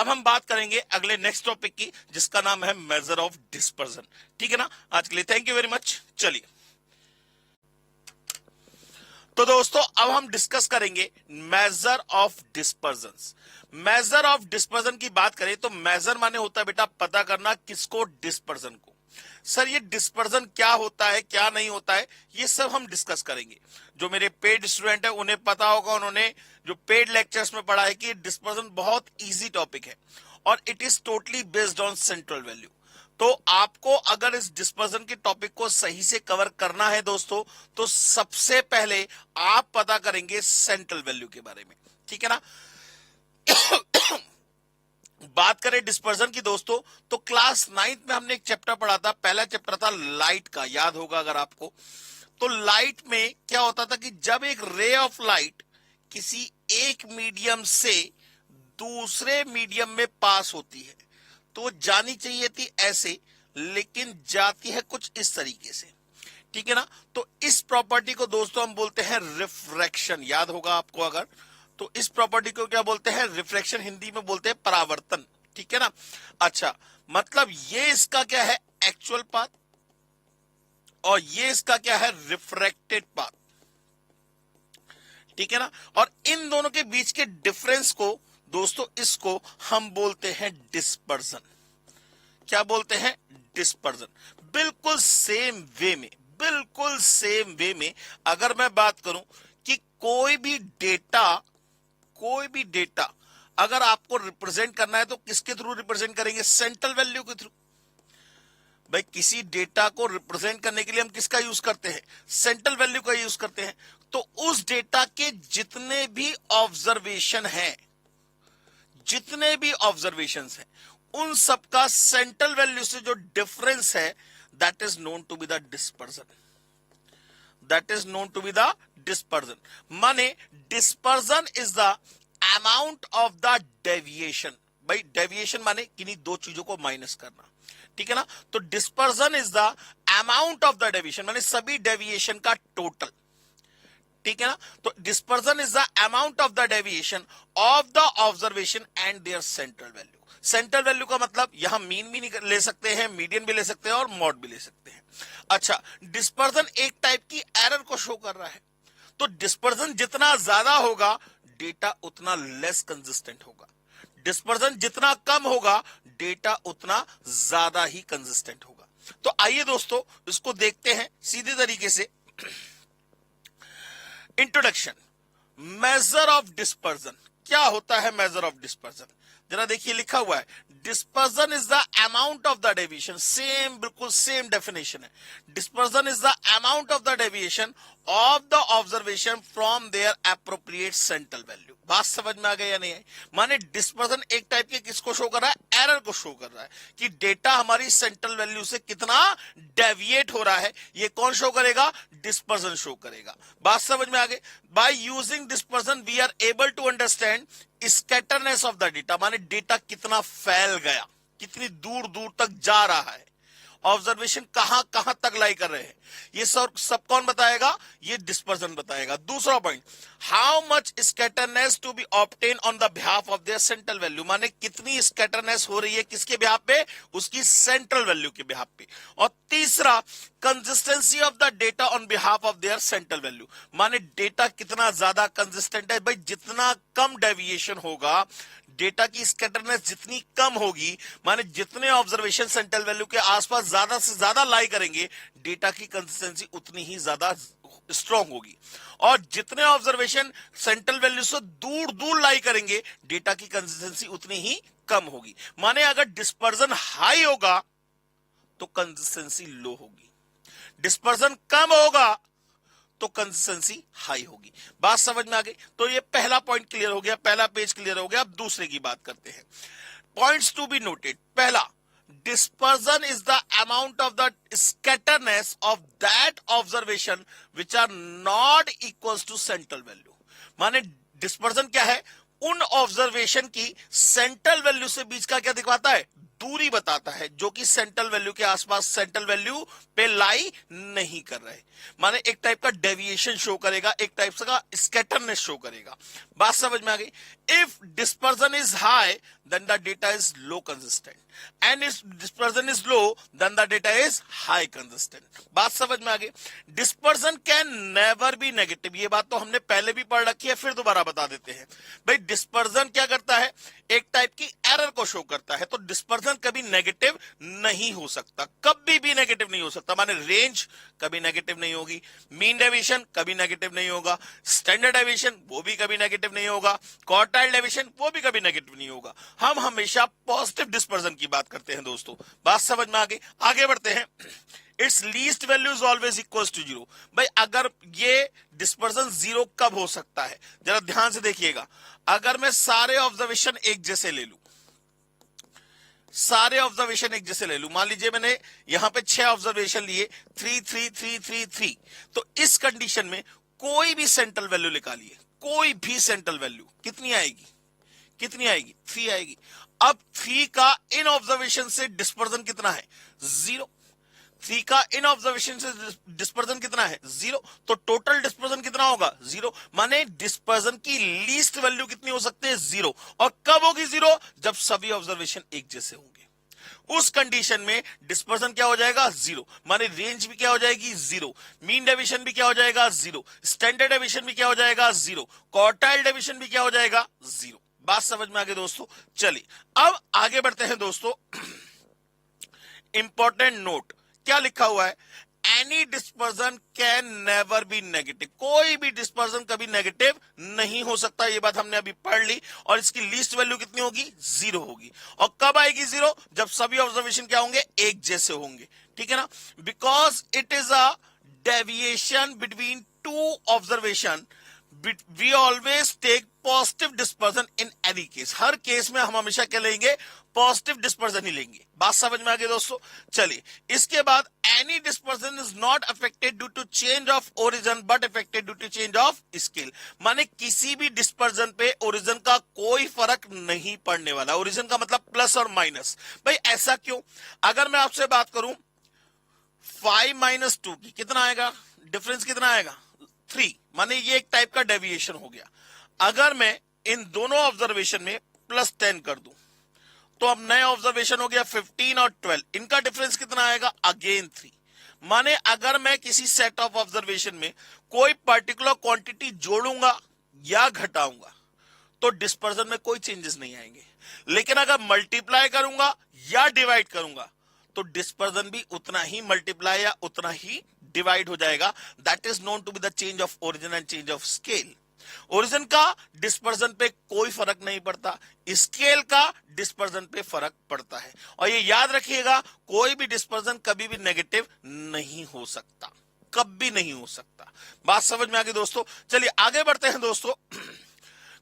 अब हम बात करेंगे अगले नेक्स्ट टॉपिक की, जिसका नाम है मेजर ऑफ डिस्पर्जन। ठीक है ना, आज के लिए थैंक यू वेरी मच। चलिए तो दोस्तों अब हम डिस्कस करेंगे major of dispersion. Major of dispersion की बात करें तो मेजर माने होता है बेटा पता करना, किसको? डिस्पर्जन को। सर ये डिस्पर्जन क्या होता है, क्या नहीं होता है, ये सब हम डिस्कस करेंगे। जो मेरे पेड स्टूडेंट है उन्हें पता होगा, उन्होंने जो पेड लेक्चर्स में पढ़ा है कि डिस्पर्जन बहुत इजी टॉपिक है और it is totally based on central value. तो आपको अगर इस डिस्पर्जन के टॉपिक को सही से कवर करना है दोस्तों, तो सबसे पहले आप पता करेंगे सेंट्रल वैल्यू के बारे में। ठीक है ना। बात करें डिस्पर्जन की दोस्तों, तो क्लास 9th में हमने एक चैप्टर पढ़ा था, पहला चैप्टर था लाइट का, याद होगा अगर आपको। तो लाइट में क्या होता था कि जब एक रे ऑफ लाइट किसी एक मीडियम से दूसरे मीडियम में पास होती है तो जानी चाहिए थी ऐसे, लेकिन जाती है कुछ इस तरीके से। ठीक है ना। तो इस प्रॉपर्टी को दोस्तों हम बोलते हैं रिफ्रैक्शन, याद होगा आपको अगर। तो इस प्रॉपर्टी को क्या बोलते हैं? रिफ्रैक्शन, हिंदी में बोलते हैं परावर्तन। ठीक है ना। अच्छा, मतलब ये इसका क्या है? एक्चुअल पाथ, और ये इसका क्या है? Refracted path. ठीक है ना। और इन दोनों के बीच के डिफरेंस को दोस्तों, इसको हम बोलते हैं डिस्पर्जन। क्या बोलते हैं? डिस्पर्जन। बिल्कुल सेम वे में, बिल्कुल सेम वे में अगर मैं बात करूं कि कोई भी डेटा अगर आपको रिप्रेजेंट करना है तो किसके थ्रू रिप्रेजेंट करेंगे? सेंट्रल वैल्यू के थ्रू। भाई किसी डेटा को रिप्रेजेंट करने के लिए हम किसका यूज करते हैं? सेंट्रल वैल्यू का यूज करते हैं। तो उस डेटा के जितने भी ऑब्जर्वेशन हैं, जितने भी ऑब्जर्वेशंस हैं, उन सबका सेंट्रल वैल्यू से जो डिफरेंस है, that is known to be the dispersion. That is known to be the dispersion. माने dispersion is the amount of the deviation. भाई डेविएशन माने किन्हीं दो चीजों को माइनस करना। ठीक है ना। तो dispersion is the amount of the deviation, माने सभी डेविएशन का टोटल। ठीक है ना। तो dispersion is the amount of the deviation of the observation and their central value. Central value का मतलब यहां मीन भी ले सकते हैं, मीडियन भी ले सकते हैं और मॉड भी ले सकते हैं। अच्छा, डिस्पर्जन एक टाइप की एरर को शो कर रहा है। तो डिस्पर्जन जितना ज्यादा होगा, डेटा उतना लेस कंसिस्टेंट होगा। डिस्पर्जन जितना कम होगा, डेटा उतना ज्यादा ही कंसिस्टेंट होगा। तो आइए दोस्तों इसको देखते हैं सीधे तरीके से। इंट्रोडक्शन। Major of dispersion. क्या होता है मेजर ऑफ डिस्पर्जन? जरा देखिए, लिखा हुआ है dispersion is the amount of the deviation. Same, बिल्कुल सेम डेफिनेशन है। Dispersion is the amount of the deviation of the observation from their appropriate central value. बात समझ में आ गई या नहीं है? माने डिस्पर्जन एक टाइप के किसको शो कर रहा है? एरर को शो कर रहा है कि डेटा हमारी सेंट्रल वैल्यू से कितना डेविएट हो रहा है। ये कौन शो करेगा? डिस्पर्जन शो करेगा। बात समझ में आ गई? By using dispersion we are able to understand scatterness of the data, माने डेटा कितना फैल गया, कितनी दूर दूर तक जा रहा है, ऑब्जर्वेशन कहां कहां तक लाई कर रहे हैं, ये सब कौन बताएगा? ये डिस्पर्जन बताएगा। दूसरा point, how much scatterness to be obtain on the behalf of their central value, माने कितनी स्कैटरनेस हो रही है किसके बिहाफ पे? उसकी सेंट्रल वैल्यू के बिहाफ पे। और तीसरा, consistency of the data on behalf of their central value, माने डेटा कितना ज्यादा कंसिस्टेंट है। भाई जितना कम डेविएशन होगा, डेटा की स्कैटरनेस जितनी कम होगी, माने जितने ऑब्जर्वेशन सेंट्रल वैल्यू के आसपास ज्यादा से ज्यादा लाई करेंगे, डेटा की कंसिस्टेंसी उतनी ही ज्यादा स्ट्रांग होगी। और जितने ऑब्जर्वेशन सेंट्रल वैल्यू से दूर दूर लाई करेंगे, डेटा की कंसिस्टेंसी उतनी ही कम होगी। माने अगर डिस्पर्जन हाई होगा तो कंसिस्टेंसी लो होगी, डिस्पर्जन कम होगा तो कंसिस्टेंसी हाई होगी। बात समझ में आ गई? तो ये पहला पॉइंट क्लियर हो गया, पहला पेज क्लियर हो गया। अब दूसरे की बात करते हैं। Points to be noted. पहला, dispersion is the amount of the scatterness of that observation which are not equals to central value। माने डिस्पर्जन क्या है? उन ऑब्जर्वेशन की सेंट्रल वैल्यू से बीच का क्या दिखवाता है? दूरी बताता है जो कि सेंट्रल वैल्यू के आसपास सेंट्रल वैल्यू पे लाई नहीं कर रहे, माने एक टाइप का डेविएशन शो करेगा, एक टाइप का स्कैटरनेस शो करेगा। बात समझ में आ गई? If dispersion is high then the data is low consistent, and if dispersion is low then the data is high consistent. बात समझ में आ गई? Dispersion can never be negative, ये बात तो हमने पहले भी पढ़ रखी है, फिर दोबारा बता देते हैं। भाई डिस्पर्जन क्या करता है? एक टाइप की एरर को शो करता है, तो डिस्पर्जन कभी नेगेटिव नहीं हो सकता, कभी भी नेगेटिव नहीं हो सकता। माने रेंज कभी नेगेटिव नहीं होगी, मीन डेविएशन कभी नेगेटिव नहीं होगा, स्टैंडर्ड डेविएशन वो भी कभी नेगेटिव नहीं होगा, क्वार्टाइल डेविएशन वो भी कभी नेगेटिव नहीं होगा। हम हमेशा पॉजिटिव डिस्पर्जन की बात करते हैं दोस्तों। बात समझ में आ गई? आगे बढ़ते हैं। Its least value is always equal to zero. भाई अगर ये डिस्पर्जन जीरो कब हो सकता है, जरा ध्यान से देखिएगा। अगर मैं सारे ऑब्जर्वेशन एक जैसे ले लूं, सारे ऑब्जर्वेशन एक जैसे ले लूं, मान लीजिए मैंने यहां पे 6 ऑब्जर्वेशन लिए, 3 3 3 3 3, तो इस कंडीशन में कोई भी सेंट्रल वैल्यू निकालिए, कोई भी सेंट्रल वैल्यू कितनी आएगी? कितनी आएगी? 3 आएगी। अब 3 का इन ऑब्जर्वेशन से डिस्पर्जन कितना है? 0। 3 का इन ऑब्जर्वेशन से डिस्पर्जन कितना है? 0। तो टोटल डिस्पर्जन कितना होगा? 0। माने डिस्पर्जन की लीस्ट वैल्यू कितनी हो सकती है? 0। और कब होगी 0? जब सभी ऑब्जर्वेशन एक जैसे होंगे। उस कंडीशन में डिस्पर्जन क्या हो जाएगा? 0। माने रेंज भी क्या हो जाएगी? 0। मीन डेविएशन भी क्या हो जाएगा? 0। स्टैंडर्ड डेविएशन भी क्या हो जाएगा? 0। क्वार्टाइल डेविएशन भी क्या हो जाएगा? 0। बात समझ में आ गई दोस्तों? चलिए अब आगे बढ़ते हैं दोस्तों। इंपॉर्टेंट नोट क्या लिखा हुआ है? Any dispersion can never be negative, कोई भी डिस्पर्जन कभी नेगेटिव नहीं हो सकता, ये बात हमने अभी पढ़ ली। और इसकी लीस्ट वैल्यू कितनी होगी? 0 होगी। और कब आएगी 0? जब सभी ऑब्जर्वेशन क्या होंगे? एक जैसे होंगे। ठीक है ना? Because it is a deviation between two observation, we always take positive dispersion in any case. हर केस में हम हमेशा क्या लेंगे? पॉजिटिव डिस्पर्जन ही लेंगे। बात समझ में आ गई दोस्तों? चलिए इसके बाद any dispersion is not affected due to change of origin but affected due to change of scale. माने किसी भी डिस्पर्जन पे ओरिजिन का कोई फर्क नहीं पड़ने वाला। ओरिजिन का मतलब प्लस और माइनस। भाई ऐसा क्यों? अगर मैं आपसे बात करूं 5 माइनस 2 की, कितना आएगा? डिफरेंस कितना आएगा? 3। माने ये एक टाइप का डेविएशन हो गया। अगर मैं इन दोनों ऑब्जर्वेशन में प्लस 10 कर दूं तो अब नए ऑब्जर्वेशन हो गया 15 और 12, इनका डिफरेंस कितना आएगा? अगेन 3। माने अगर मैं किसी सेट ऑफ ऑब्जर्वेशन में कोई पर्टिकुलर क्वांटिटी जोड़ूंगा या घटाऊंगा तो डिस्पर्जन में कोई चेंजेस नहीं आएंगे, लेकिन अगर मल्टीप्लाई करूंगा या डिवाइड करूंगा तो डिस्पर्जन भी उतना ही मल्टीप्लाई या उतना ही डिवाइड हो जाएगा। That is known to be the change of origin and change of scale. Origin का डिस्पर्जन पे कोई फर्क नहीं पड़ता, स्केल का डिस्पर्जन पे फर्क पड़ता है। और ये याद रखिएगा, कोई भी डिस्पर्जन कभी भी नेगेटिव नहीं हो सकता, कभी नहीं हो सकता। बात समझ में आ गई दोस्तों? चलिए आगे बढ़ते हैं दोस्तों।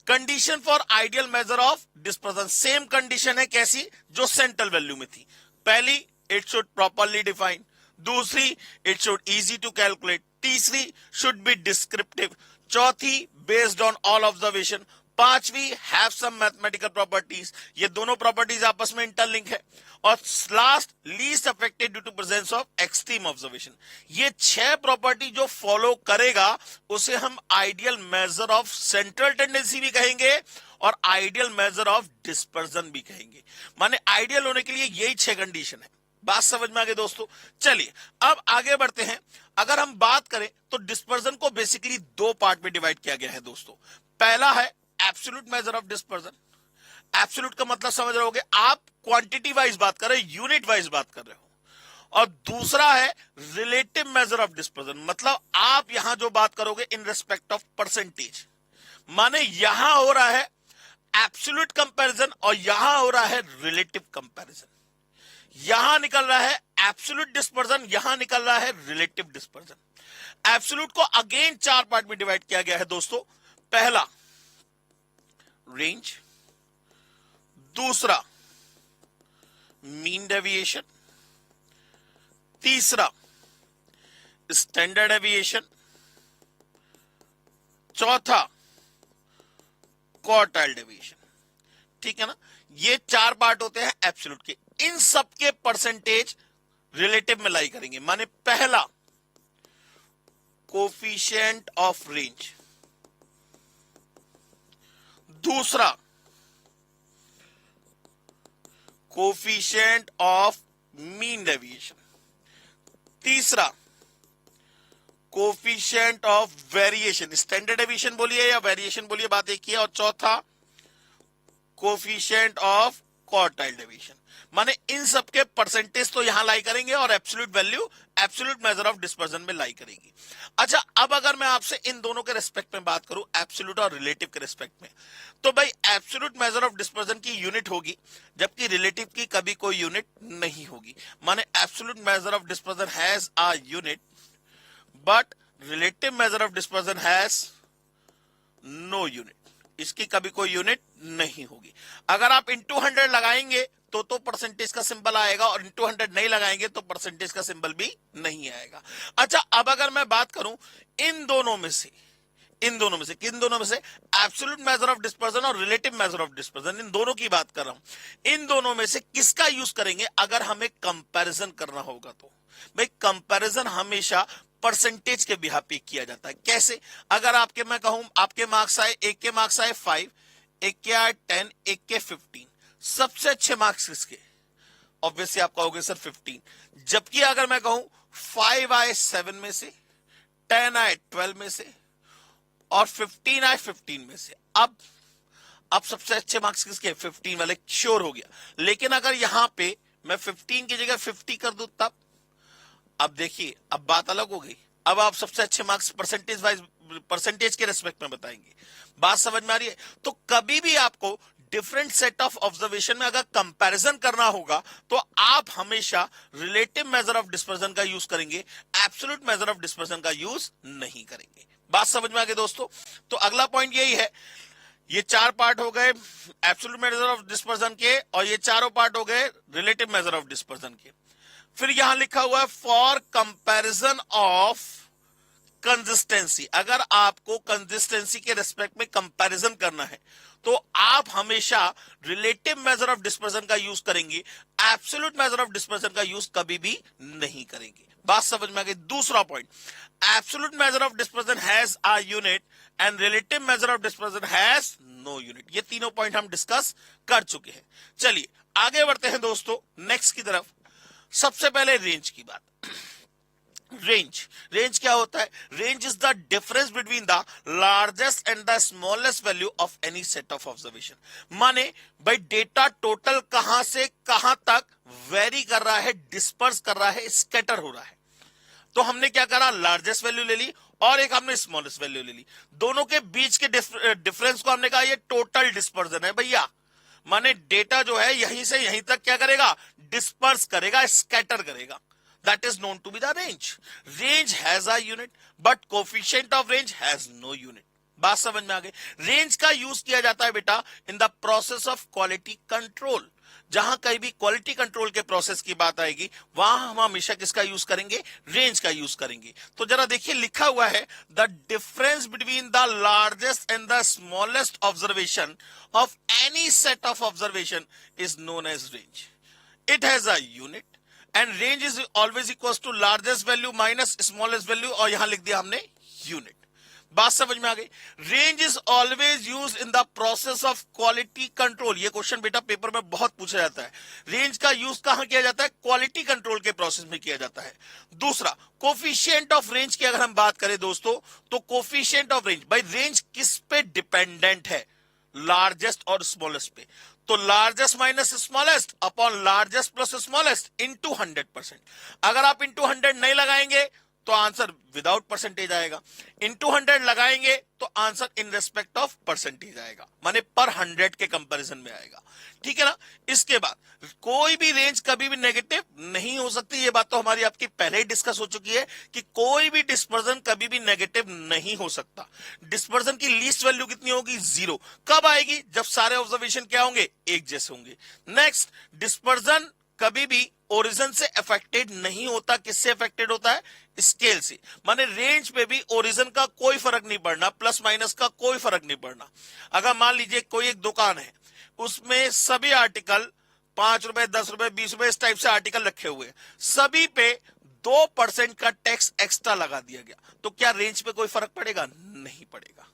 Condition for ideal measure of dispersion, same condition है कैसी? जो सेंट्रल वैल्यू में थी। पहली, इट शुड प्रॉपरली डिफाइन। दूसरी, it should easy to calculate. तीसरी, शुड बी डिस्क्रिप्टिव। चौथी, बेस्ड ऑन ऑल ऑब्जर्वेशन। पांचवी, हैव सम मैथमेटिकल प्रॉपर्टीज। ये दोनों प्रॉपर्टीज आपस में इंटरलिंक है। और last, least affected due to presence of extreme observation. ये 6 प्रॉपर्टी जो फॉलो करेगा उसे हम ideal measure of central tendency भी कहेंगे और आइडियल मेजर ऑफ डिस्पर्जन भी कहेंगे। माने आइडियल होने के लिए यही 6 कंडीशन है। बात समझ में आ गई दोस्तों? चलिए अब आगे बढ़ते हैं। अगर हम बात करें तो डिस्पर्जन को बेसिकली 2 पार्ट में डिवाइड किया गया है दोस्तों। पहला है absolute measure of dispersion. Absolute का मतलब समझ रहे होगे, आप क्वांटिटी वाइज बात कर रहे हो, यूनिट वाइज बात कर रहे हो। और दूसरा है रिलेटिव मेजर ऑफ डिस्पर्जन, मतलब आप यहां जो बात करोगे इन रेस्पेक्ट ऑफ परसेंटेज। माने यहां हो रहा है एब्सोल्यूट कंपैरिजन और यहां हो रहा है रिलेटिव कंपैरिजन। यहां निकल रहा है एब्सोल्यूट डिस्पर्जन, यहां निकल रहा है रिलेटिव डिस्पर्जन। एब्सोल्यूट को अगेन 4 पार्ट में डिवाइड किया गया है दोस्तों। पहला रेंज, दूसरा मीन डेविएशन, तीसरा स्टैंडर्ड डेविएशन, चौथा क्वार्टाइल डेविएशन। ठीक है ना। ये 4 पार्ट होते हैं एब्सोल्यूट के, इन सब के परसेंटेज रिलेटिव में लाई करेंगे। माने पहला कोफिशिएंट ऑफ रेंज, दूसरा कोफिशिएंट ऑफ मीन डेविएशन, तीसरा coefficient of variation, standard deviation बोलिए या वेरिएशन बोलिए, बात एक ही है, और चौथा कोफिशिएंट ऑफ क्वार्टाइल डेविएशन। माने इन सब के परसेंटेज तो यहां लाई करेंगे और absolute value absolute measure of dispersion में लाई करेगी। अच्छा, अब अगर मैं आपसे इन दोनों के रिस्पेक्ट में बात करूं, एब्सोल्यूट और रिलेटिव के रिस्पेक्ट में, तो भाई एब्सोल्यूट मेजर ऑफ डिस्पर्जन की यूनिट होगी, जबकि रिलेटिव की कभी कोई यूनिट नहीं होगी। माने absolute measure of dispersion has a unit but relative measure of dispersion has no unit, इसकी कभी कोई यूनिट नहीं होगी। अगर आप इंटू 100 लगाएंगे तो परसेंटेज का सिंबल आएगा, और इंटू 100 नहीं लगाएंगे तो परसेंटेज का सिंबल भी नहीं आएगा। अच्छा, अब अगर मैं बात करूं इन दोनों में से किन दोनों में से, एब्सोल्यूट मेजर ऑफ डिस्पर्जन और रिलेटिव मेजर ऑफ डिस्पर्जन, इन दोनों की बात कर रहा हूं, इन दोनों में से किसका यूज करेंगे अगर हमें कंपैरिजन करना होगा? तो भाई कंपैरिजन हमेशा परसेंटेज के बिहाफ पे किया जाता है। कैसे? अगर आपके मैं कहूं आपके मार्क्स आए, एक के मार्क्स आए 5, एक के आए 10, एक के 15, सबसे अच्छे मार्क्स किसके? ऑब्वियसली आप कहोगे सर 15। जबकि अगर मैं कहूं 5 आए 7 में से, 10 आए 12 में से, और 15 आए 15 में से, अब सबसे अच्छे मार्क्स किसके? 15 वाले, श्योर हो गया। लेकिन अगर यहां पे मैं 15 की जगह 50 कर दूं तब, अब देखिए अब बात अलग हो गई। अब आप सबसे अच्छे मार्क्स परसेंटेज वाइज, परसेंटेज के रेस्पेक्ट में बताएंगे। बात समझ में आ रही है? तो कभी भी आपको डिफरेंट सेट ऑफ ऑब्जर्वेशन में अगर कंपैरिजन करना होगा तो आप हमेशा रिलेटिव मेजर ऑफ डिस्पर्जन का यूज करेंगे, एब्सोल्यूट मेजर ऑफ डिस्पर्जन का यूज नहीं करेंगे। बात समझ में आ गई दोस्तों? तो अगला पॉइंट यही है, ये 4 पार्ट हो गए एब्सोल्यूट मेजर ऑफ डिस्पर्जन के, और ये चारों पार्ट हो गए रिलेटिव मेजर ऑफ डिस्पर्जन के। फिर यहां लिखा हुआ है फॉर कंपैरिजन ऑफ कंसिस्टेंसी। अगर आपको कंसिस्टेंसी के रेस्पेक्ट में कंपैरिजन करना है तो आप हमेशा रिलेटिव मेजर ऑफ डिस्पर्जन का यूज करेंगे, एब्सोल्यूट मेजर ऑफ डिस्पर्जन का यूज कभी भी नहीं करेंगे। बात समझ में आ गई? दूसरा point, absolute measure of dispersion has a unit and relative measure of dispersion has no unit. ये तीनों पॉइंट हम डिस्कस कर चुके हैं। चलिए आगे बढ़ते हैं दोस्तों नेक्स्ट की तरफ। सबसे पहले रेंज की बात। रेंज क्या होता है? Range is the difference between the largest and the smallest value of any set of observation. माने भाई डेटा टोटल कहां से कहां तक वेरी कर रहा है, डिस्पर्स कर रहा है, स्कैटर हो रहा है। तो हमने क्या करा? लार्जेस्ट वैल्यू ले ली और एक हमने स्मॉलेस्ट वैल्यू ले ली। दोनों के बीच के डिफरेंस को हमने कहा ये टोटल डिस्पर्जन है भैया। माने डेटा जो है यहीं से यहीं तक क्या करेगा? डिस्पर्स करेगा, स्कैटर करेगा। That is known to be the range. Range has a unit, but coefficient of range has no unit. बात समझ में आ गई? रेंज का यूज किया जाता है बेटा in the process of quality control. जहां कहीं भी क्वालिटी कंट्रोल के प्रोसेस की बात आएगी वहां हम हमेशा किसका यूज करेंगे? रेंज का यूज करेंगे। तो जरा देखिए लिखा हुआ है the difference between the largest and the smallest observation of any set of observation is known as range. It has a unit and range is always equal to largest value minus smallest value, और यहां लिख दिया हमने unit. बात समझ में आ गई? Range is always use in the process of quality control. ये क्वेश्चन बेटा पेपर में बहुत पूछा जाता है। रेंज का यूज कहां किया जाता है? क्वालिटी कंट्रोल के प्रोसेस में किया जाता है। दूसरा, कोफिशिएंट ऑफ रेंज की अगर हम बात करें दोस्तों, तो कोफिशिएंट ऑफ रेंज, भाई रेंज किस पे डिपेंडेंट है? लार्जेस्ट और स्मॉलेस्ट पे। तो largest minus smallest upon largest plus smallest into 100%। अगर आप इंटू 100 नहीं लगाएंगे तो आंसर विदाउट परसेंटेज आएगा, इंटू 100 लगाएंगे तो answer in respect of percentage आएगा, माने पर 100 के कंपैरिजन में आएगा। ठीक है ना? इसके बाद कोई भी रेंज कभी भी नेगेटिव नहीं हो सकती। ये बात तो हमारी आपकी पहले ही डिस्कस हो चुकी है कि कोई भी डिस्पर्जन कभी भी नेगेटिव नहीं हो सकता। डिस्पर्जन की लीस्ट वैल्यू कितनी होगी? 0। कब आएगी? जब सारे ऑब्जर्वेशन क्या होंगे? एक जैसे होंगे। नेक्स्ट, डिस्पर्जन कभी भी ओरिजिन से अफेक्टेड नहीं होता। किससे अफेक्टेड होता है? स्केल से। माने रेंज पे भी ओरिजिन का कोई फर्क नहीं पड़ना, प्लस माइनस का कोई फर्क नहीं पड़ना। अगर मान लीजिए कोई एक दुकान है, उसमें सभी आर्टिकल 5 रुपए, 10 रुपए, 20 रुपए इस टाइप से आर्टिकल रखे हुए हैं, सभी पे 2% का टैक्स एक्स्ट्रा लगा दिया गया। तो क्या रेंज पे कोई फर्क पड़ेगा? नहीं पड़ेगा।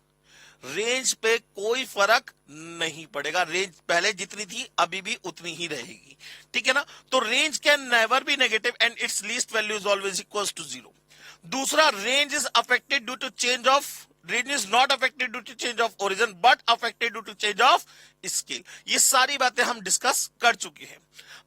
रेंज पे कोई फर्क नहीं पड़ेगा। रेंज पहले जितनी थी अभी भी उतनी ही रहेगी, ठीक है ना। तो range can never be negative and its least value is always equals to 0। दूसरा, range is affected due to change of, range is not affected due to change of origin but affected due to change of scale. ये सारी बातें हम discuss कर चुके हैं।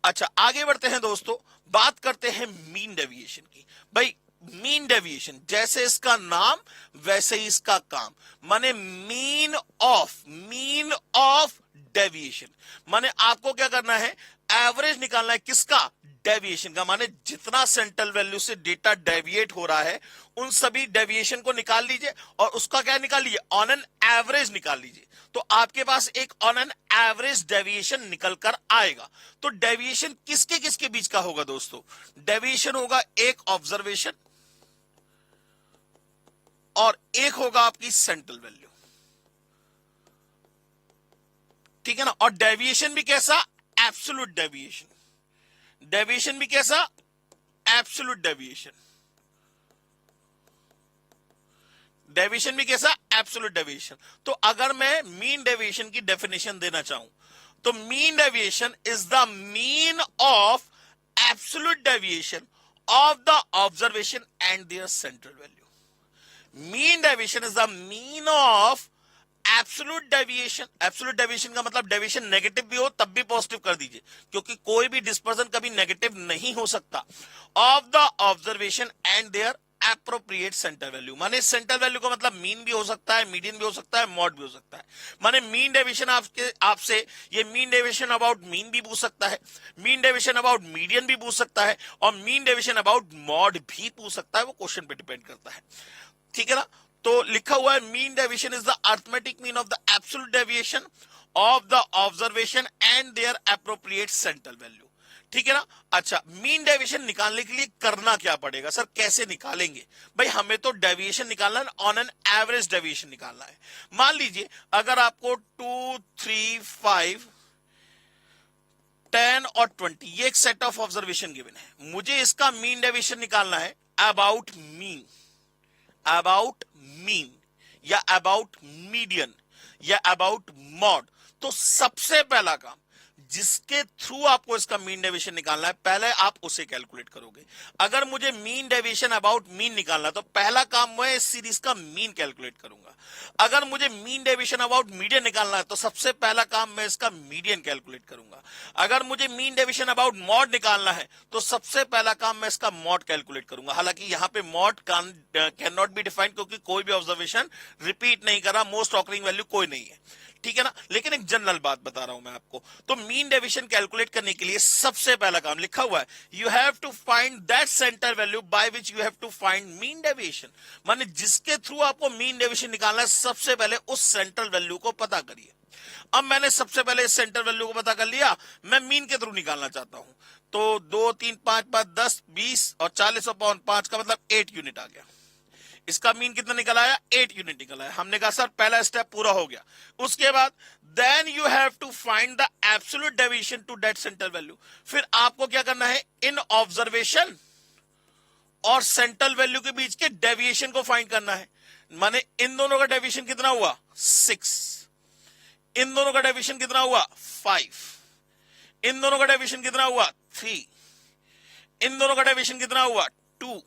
अच्छा, आगे बढ़ते हैं दोस्तों, बात करते हैं मीन डेविएशन की। भाई मीन डेविएशन जैसे इसका नाम वैसे ही इसका काम, माने मीन ऑफ डेविएशन। माने आपको क्या करना है? एवरेज निकालना है। किसका? डेविएशन का। माने जितना सेंट्रल वैल्यू से डेटा डेविएट हो रहा है उन सभी डेविएशन को निकाल लीजिए और उसका क्या निकाल लीजिए? ऑन एन एवरेज निकाल लीजिए। तो आपके पास एक ऑन एन एवरेज डेविएशन निकल कर आएगा। तो डेविएशन किसके किसके बीच का होगा दोस्तों? डेविएशन होगा एक ऑब्जर्वेशन और एक होगा आपकी सेंट्रल वैल्यू, ठीक है ना। और डेविएशन भी कैसा? Absolute deviation. डेविएशन भी कैसा? Absolute deviation. डेविएशन भी कैसा? Absolute deviation. तो अगर मैं मीन डेविएशन की डेफिनेशन देना चाहूं तो mean deviation is the mean of absolute deviation of the observation and their central value. Mean deviation is the mean of absolute deviation. Absolute deviation का मतलब डेविएशन नेगेटिव भी हो तब भी पॉजिटिव कर दीजिए, क्योंकि कोई भी डिस्पर्जन कभी नेगेटिव नहीं हो सकता। Of the observation and their appropriate centre value. माने सेंटर वैल्यू का मतलब मीन भी हो सकता है, मीडियन भी हो सकता है, मॉड भी हो सकता है। माने मीन डेविएशन आपसे ये मीन डेविएशन अबाउट मीन भी पूछ सकता है, मीन डेविएशन अबाउट मीडियन भी पूछ सकता है और मीन डेविएशन अबाउट मॉड भी पूछ सकता है। वो क्वेश्चन पे डिपेंड करता है, ठीक है ना। तो लिखा हुआ है mean deviation is the arithmetic mean of the absolute deviation of the observation and their appropriate central value, ठीक है ना। अच्छा, मीन डेविएशन निकालने के लिए करना क्या पड़ेगा? सर कैसे निकालेंगे? भाई हमें तो डेविएशन निकालना है, ऑन एन एवरेज डेविएशन निकालना है। मान लीजिए अगर आपको 2, 3, 5, 10 और 20 ये एक सेट ऑफ ऑब्जर्वेशन गिवन है, मुझे इसका मीन डेविएशन निकालना है अबाउट मीन, अबाउट मीन या अबाउट मीडियन या अबाउट मॉड। तो सबसे पहला काम जिसके थ्रू आपको इसका मीन डेविएशन निकालना है, पहले आप उसे कैलकुलेट करोगे। अगर मुझे मीन डेविएशन अबाउट मीन निकालना है तो पहला काम मैं इस सीरीज का मीन कैलकुलेट करूंगा। अगर मुझे मीन डेविएशन अबाउट मीडियन निकालना है तो सबसे पहला काम मैं इसका मीडियन कैलकुलेट करूंगा। अगर मुझे मीन डेविएशन अबाउट मॉड निकालना है तो सबसे पहला काम मैं इसका मॉड कैलकुलेट करूंगा। हालांकि यहां पे mod can not be defined क्योंकि कोई भी ऑब्जर्वेशन रिपीट नहीं कर रहा, मोस्ट ऑकरिंग वैल्यू कोई नहीं है, ठीक है ना। लेकिन एक जनरल बात बता रहा हूं मैं आपको। तो मीन डेविएशन कैलकुलेट करने के लिए सबसे पहला काम लिखा हुआ है, you have to find that centre value by which you have to find mean deviation. माने जिसके थ्रू आपको मीन डेविएशन निकालना है, सबसे पहले उस सेंट्रल वैल्यू को पता करिए। अब मैंने सबसे पहले इस सेंटर वैल्यू को पता कर लिया, मैं मीन के थ्रू निकालना चाहता हूं। तो 2, 3, 5, 5, 10, 20 और 40 अपॉन 5 का मतलब 8 यूनिट आ गया। इसका मीन कितना निकल आया? 8 यूनिट निकल आया। हमने कहा सर पहला स्टेप पूरा हो गया। उसके बाद then you have to find the absolute deviation to that central value. फिर आपको क्या करना है? इन ऑब्जर्वेशन और सेंट्रल वैल्यू के बीच के डेविएशन को फाइंड करना है। माने इन दोनों का डेविएशन कितना हुआ? 6। इन दोनों का डेविएशन कितना हुआ? 5। इन दोनों का डेविएशन कितना हुआ? 3। इन दोनों का डेविएशन कितना हुआ? 2।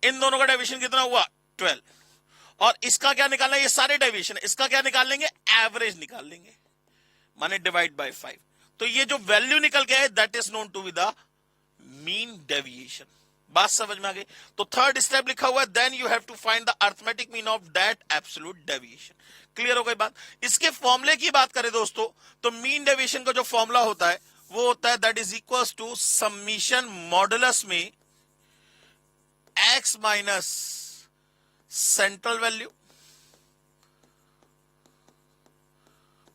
इन दोनों का डेविएशन कितना हुआ? 12। और इसका क्या निकालना है? ये सारे डेविएशन, इसका क्या निकाल लेंगे? एवरेज निकाल लेंगे, माने डिवाइड बाय 5। तो ये जो वैल्यू निकल गया है that is known to be the mean deviation. बात समझ में आ गई? तो थर्ड स्टेप लिखा हुआ है, then you have to find the arithmetic mean of that absolute deviation. Clear हो गई बात? इसके फॉर्मूले की बात करें दोस्तों तो मीन डेविएशन का जो फॉर्मूला होता है वो होता है that is equals to summation modulus में x minus central value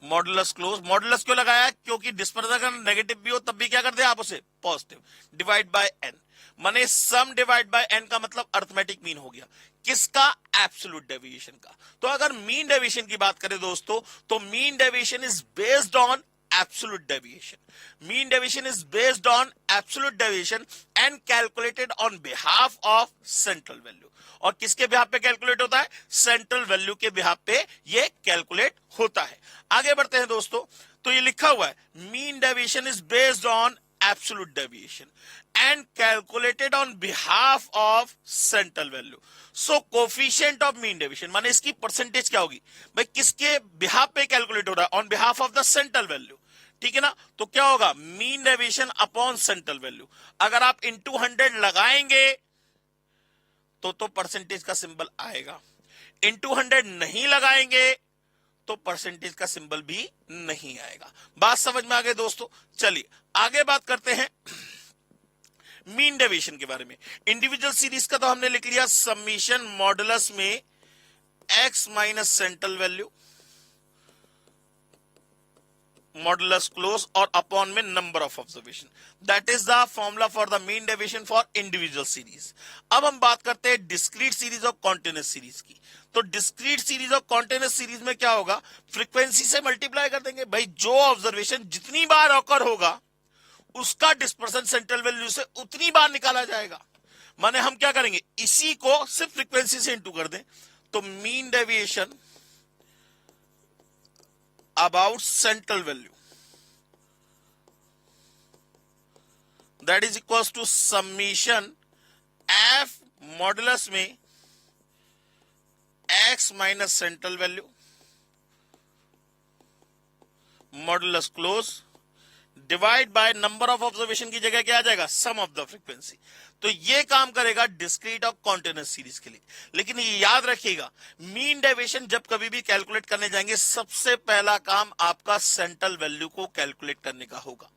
modulus close. Modulus क्यों लगाया? क्योंकि डिस्पर्जन अगर नेगेटिव भी हो तब भी क्या कर दे आप उसे? पॉजिटिव। डिवाइड बाय n, माने सम डिवाइड बाय n का मतलब अरिथमेटिक मीन हो गया। किसका? एब्सोल्यूट डेविएशन का। तो अगर मीन डेविएशन की बात करें दोस्तों तो mean deviation is based on absolute deviation. Mean deviation is based on absolute deviation and calculated on behalf of central value. और किसके बिहाफ पे कैलकुलेट होता है? सेंट्रल वैल्यू के बिहाफ पे ये कैलकुलेट होता है. आगे बढ़ते हैं दोस्तों. तो ये लिखा हुआ है mean deviation is based on absolute deviation and calculated on behalf of central value. So coefficient of mean deviation माने इसकी परसेंटेज क्या होगी भाई? किसके बिहाफ पे कैलकुलेट हो रहा है? On behalf of the central value. ठीक है ना? तो क्या होगा? Mean deviation upon central value. अगर आप इंटू 100 लगाएंगे तो परसेंटेज का सिंबल आएगा. इंटू 100 नहीं लगाएंगे तो परसेंटेज का सिंबल भी नहीं आएगा. बात समझ में आ गई दोस्तों? चलिए आगे बात करते हैं मीन डेविएशन के बारे में. इंडिविजुअल सीरीज का तो हमने लिख लिया समीशन मॉडुलस में x minus central value modulus close और अपॉन में number of observation. That is the formula for the mean deviation for individual series. अब हम बात करते हैं डिस्क्रीट सीरीज और कॉन्टिन्यूअस सीरीज की. तो डिस्क्रीट सीरीज और कॉन्टिन्यूअस सीरीज में क्या होगा? फ्रीक्वेंसी से मल्टीप्लाई कर देंगे भाई. जो ऑब्जर्वेशन जितनी बार ऑकर होगा उसका डिस्पर्सन सेंट्रल वैल्यू से उतनी बार निकाला जाएगा. माने हम क्या करेंगे? इसी को सिर्फ फ्रीक्वेंसी से इंटू कर दें. तो mean deviation about central value that is equals to summation f modulus में x minus central value modulus close divide by number of observation की जगह क्या आ जाएगा? Sum of the frequency. तो ये काम करेगा डिस्क्रीट और कॉन्टिन्यूअस सीरीज के लिए. लेकिन ये याद रखिएगा मीन डेविएशन जब कभी भी कैलकुलेट करने जाएंगे सबसे पहला काम आपका सेंट्रल वैल्यू को कैलकुलेट करने का होगा.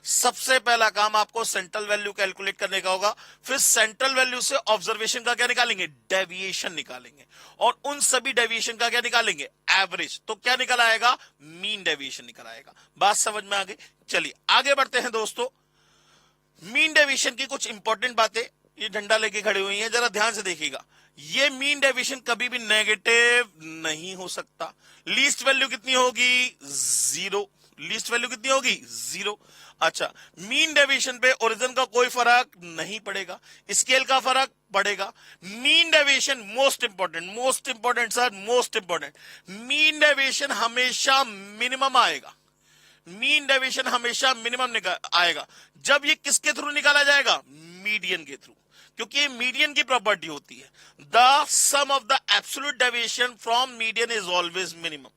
सबसे पहला काम आपको सेंट्रल वैल्यू कैलकुलेट करने का होगा. फिर सेंट्रल वैल्यू से ऑब्जर्वेशन का क्या निकालेंगे? डेविएशन निकालेंगे. और उन सभी डेविएशन का क्या निकालेंगे? एवरेज. तो क्या निकल आएगा? मीन डेविएशन निकल आएगा. बात समझ में आ गई? चलिए आगे बढ़ते हैं दोस्तों. मीन डेविएशन की कुछ इंपॉर्टेंट बातें. ये डंडा लेके खड़ी हुई है, जरा ध्यान से देखिएगा. ये मीन डेविएशन कभी भी नेगेटिव नहीं हो सकता. लीस्ट वैल्यू कितनी होगी? 0. लीस्ट वैल्यू कितनी होगी? 0. अच्छा, मीन डेविएशन पे ओरिजिन का कोई फर्क नहीं पड़ेगा, स्केल का फर्क पड़ेगा. Mean deviation most important sir, most important. Mean deviation हमेशा मिनिमम आएगा. मीन डेविएशन हमेशा मिनिमम आएगा. जब ये किसके थ्रू निकाला जाएगा? मीडियन के थ्रू. क्योंकि ये मीडियन की प्रॉपर्टी होती है. The sum of the absolute deviation from median is always minimum.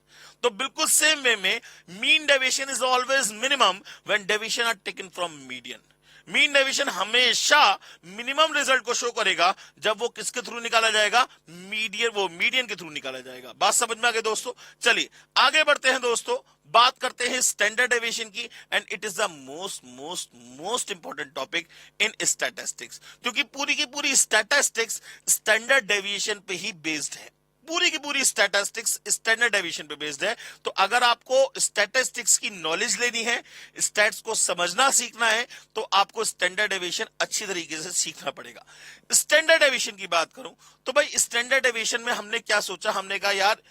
तो बिल्कुल सेम वे में mean deviation is always minimum when deviation are taken from median. Mean deviation हमेशा मिनिमम रिजल्ट को शो करेगा जब वो किसके थ्रू निकाला जाएगा? मीडियन के थ्रू निकाला जाएगा. बात समझ में आ गई दोस्तों? चलिए आगे बढ़ते हैं दोस्तों. बात करते हैं स्टैंडर्ड डेविएशन की. And it is the most important topic in statistics. क्योंकि पूरी की पूरी स्टैटिस्टिक्स स्टैंडर्ड डेविएशन पे ही बेस्ड है. पूरी की पूरी स्टैटिस्टिक्स स्टैंडर्ड डेविएशन पे बेस्ड है. तो अगर आपको स्टैटिस्टिक्स की नॉलेज लेनी है, स्टैट्स को समझना सीखना है, तो आपको स्टैंडर्ड डेविएशन अच्छी तरीके से सीखना पड़ेगा. स्टैंडर्ड डेविएशन की बात करूं तो भाई स्टैंडर्ड डेविएशन में हमने क्या सोचा? हमने कहा यार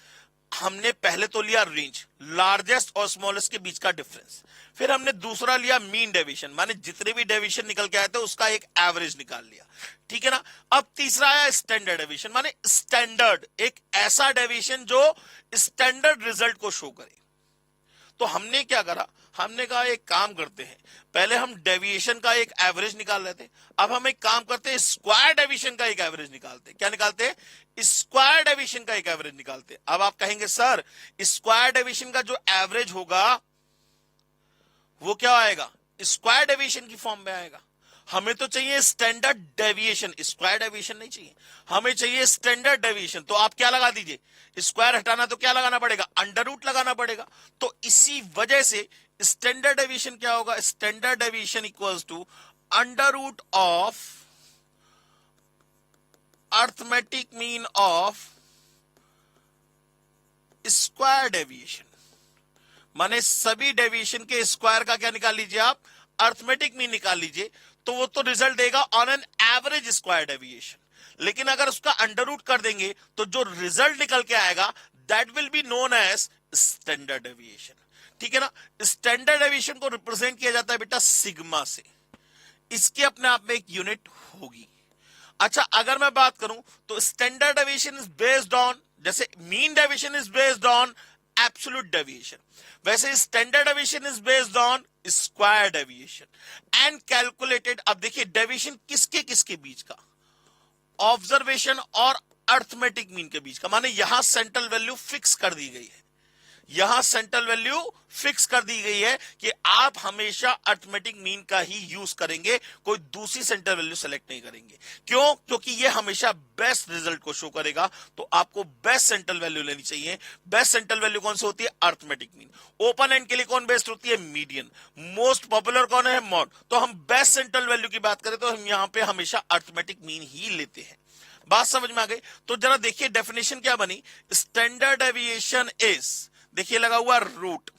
हमने पहले तो लिया रेंज, लार्जेस्ट और स्मॉलेस्ट के बीच का डिफरेंस. फिर हमने दूसरा लिया मीन डेविएशन, माने जितने भी डेविएशन निकल के आए थे उसका एक एवरेज निकाल लिया. ठीक है ना? अब तीसरा आया स्टैंडर्ड डेविएशन, माने स्टैंडर्ड, एक ऐसा डेविएशन जो स्टैंडर्ड रिजल्ट को शो करे. तो हमने क्या करा? हमने कहा एक काम करते हैं, पहले हम डेविएशन का एक एवरेज निकाल लेते हैं. अब हम एक काम करते हैं, स्क्वायर डेविएशन का एक एवरेज निकालते हैं. क्या निकालते हैं? स्क्वायर डेविएशन का एक एवरेज निकालते हैं. अब आप कहेंगे सर स्क्वायर डेविएशन का जो एवरेज होगा वो क्या आएगा? स्क्वायर डेविएशन की फॉर्म में आएगा. हमें तो चाहिए स्टैंडर्ड डेविएशन, स्क्वायर डेविएशन नहीं चाहिए. हमें चाहिए स्टैंडर्ड डेविएशन. तो आप क्या लगा दीजिए? स्क्वायर हटाना तो क्या लगाना पड़ेगा? अंडर रूट लगाना पड़ेगा. तो इसी वजह से स्टैंडर्ड डेविएशन क्या होगा? Standard deviation equals to under root of arithmetic mean of square deviation. माने सभी डेविएशन के स्क्वायर का क्या निकाल लीजिए आप? अर्थमेटिक मीन निकाल लीजिए. तो वो तो रिजल्ट देगा on an average square deviation. लेकिन अगर उसका अंडर रूट कर देंगे तो जो रिजल्ट निकल के आएगा that will be known as standard deviation. ठीक है ना। स्टैंडर्ड डेविएशन को रिप्रेजेंट किया जाता है बेटा सिग्मा से, इसकी अपने आप में एक यूनिट होगी। अच्छा, अगर मैं बात करूं तो standard deviation is based on, जैसे mean deviation is based on absolute deviation, वैसे standard deviation is based on square deviation and calculated. अब देखिए डेविएशन किसके किसके बीच का, ऑब्जर्वेशन और अर्थमेटिक मीन के बीच का, माने यहां सेंट्रल वैल्यू फिक्स कर दी गई है, यहां सेंट्रल वैल्यू फिक्स कर दी गई है कि आप हमेशा अर्थमेटिक मीन का ही यूज करेंगे, कोई दूसरी सेंट्रल वैल्यू सेलेक्ट नहीं करेंगे। क्यों? क्योंकि ये हमेशा बेस्ट रिजल्ट को शो करेगा, तो आपको बेस्ट सेंट्रल वैल्यू लेनी चाहिए। बेस्ट सेंट्रल वैल्यू कौन सी होती है? Arithmetic mean. ओपन एंड के लिए कौन बेस्ट होती है? मीडियन। मोस्ट पॉपुलर कौन है? मॉड। तो हम बेस्ट सेंट्रल वैल्यू की बात करें तो हम यहां पे हमेशा अर्थमेटिक मीन ही लेते हैं। बात समझ में आ गई? तो जरा देखिए डेफिनेशन क्या बनी। स्टैंडर्ड डेविएशन इज, देखिए लगा हुआ रूट,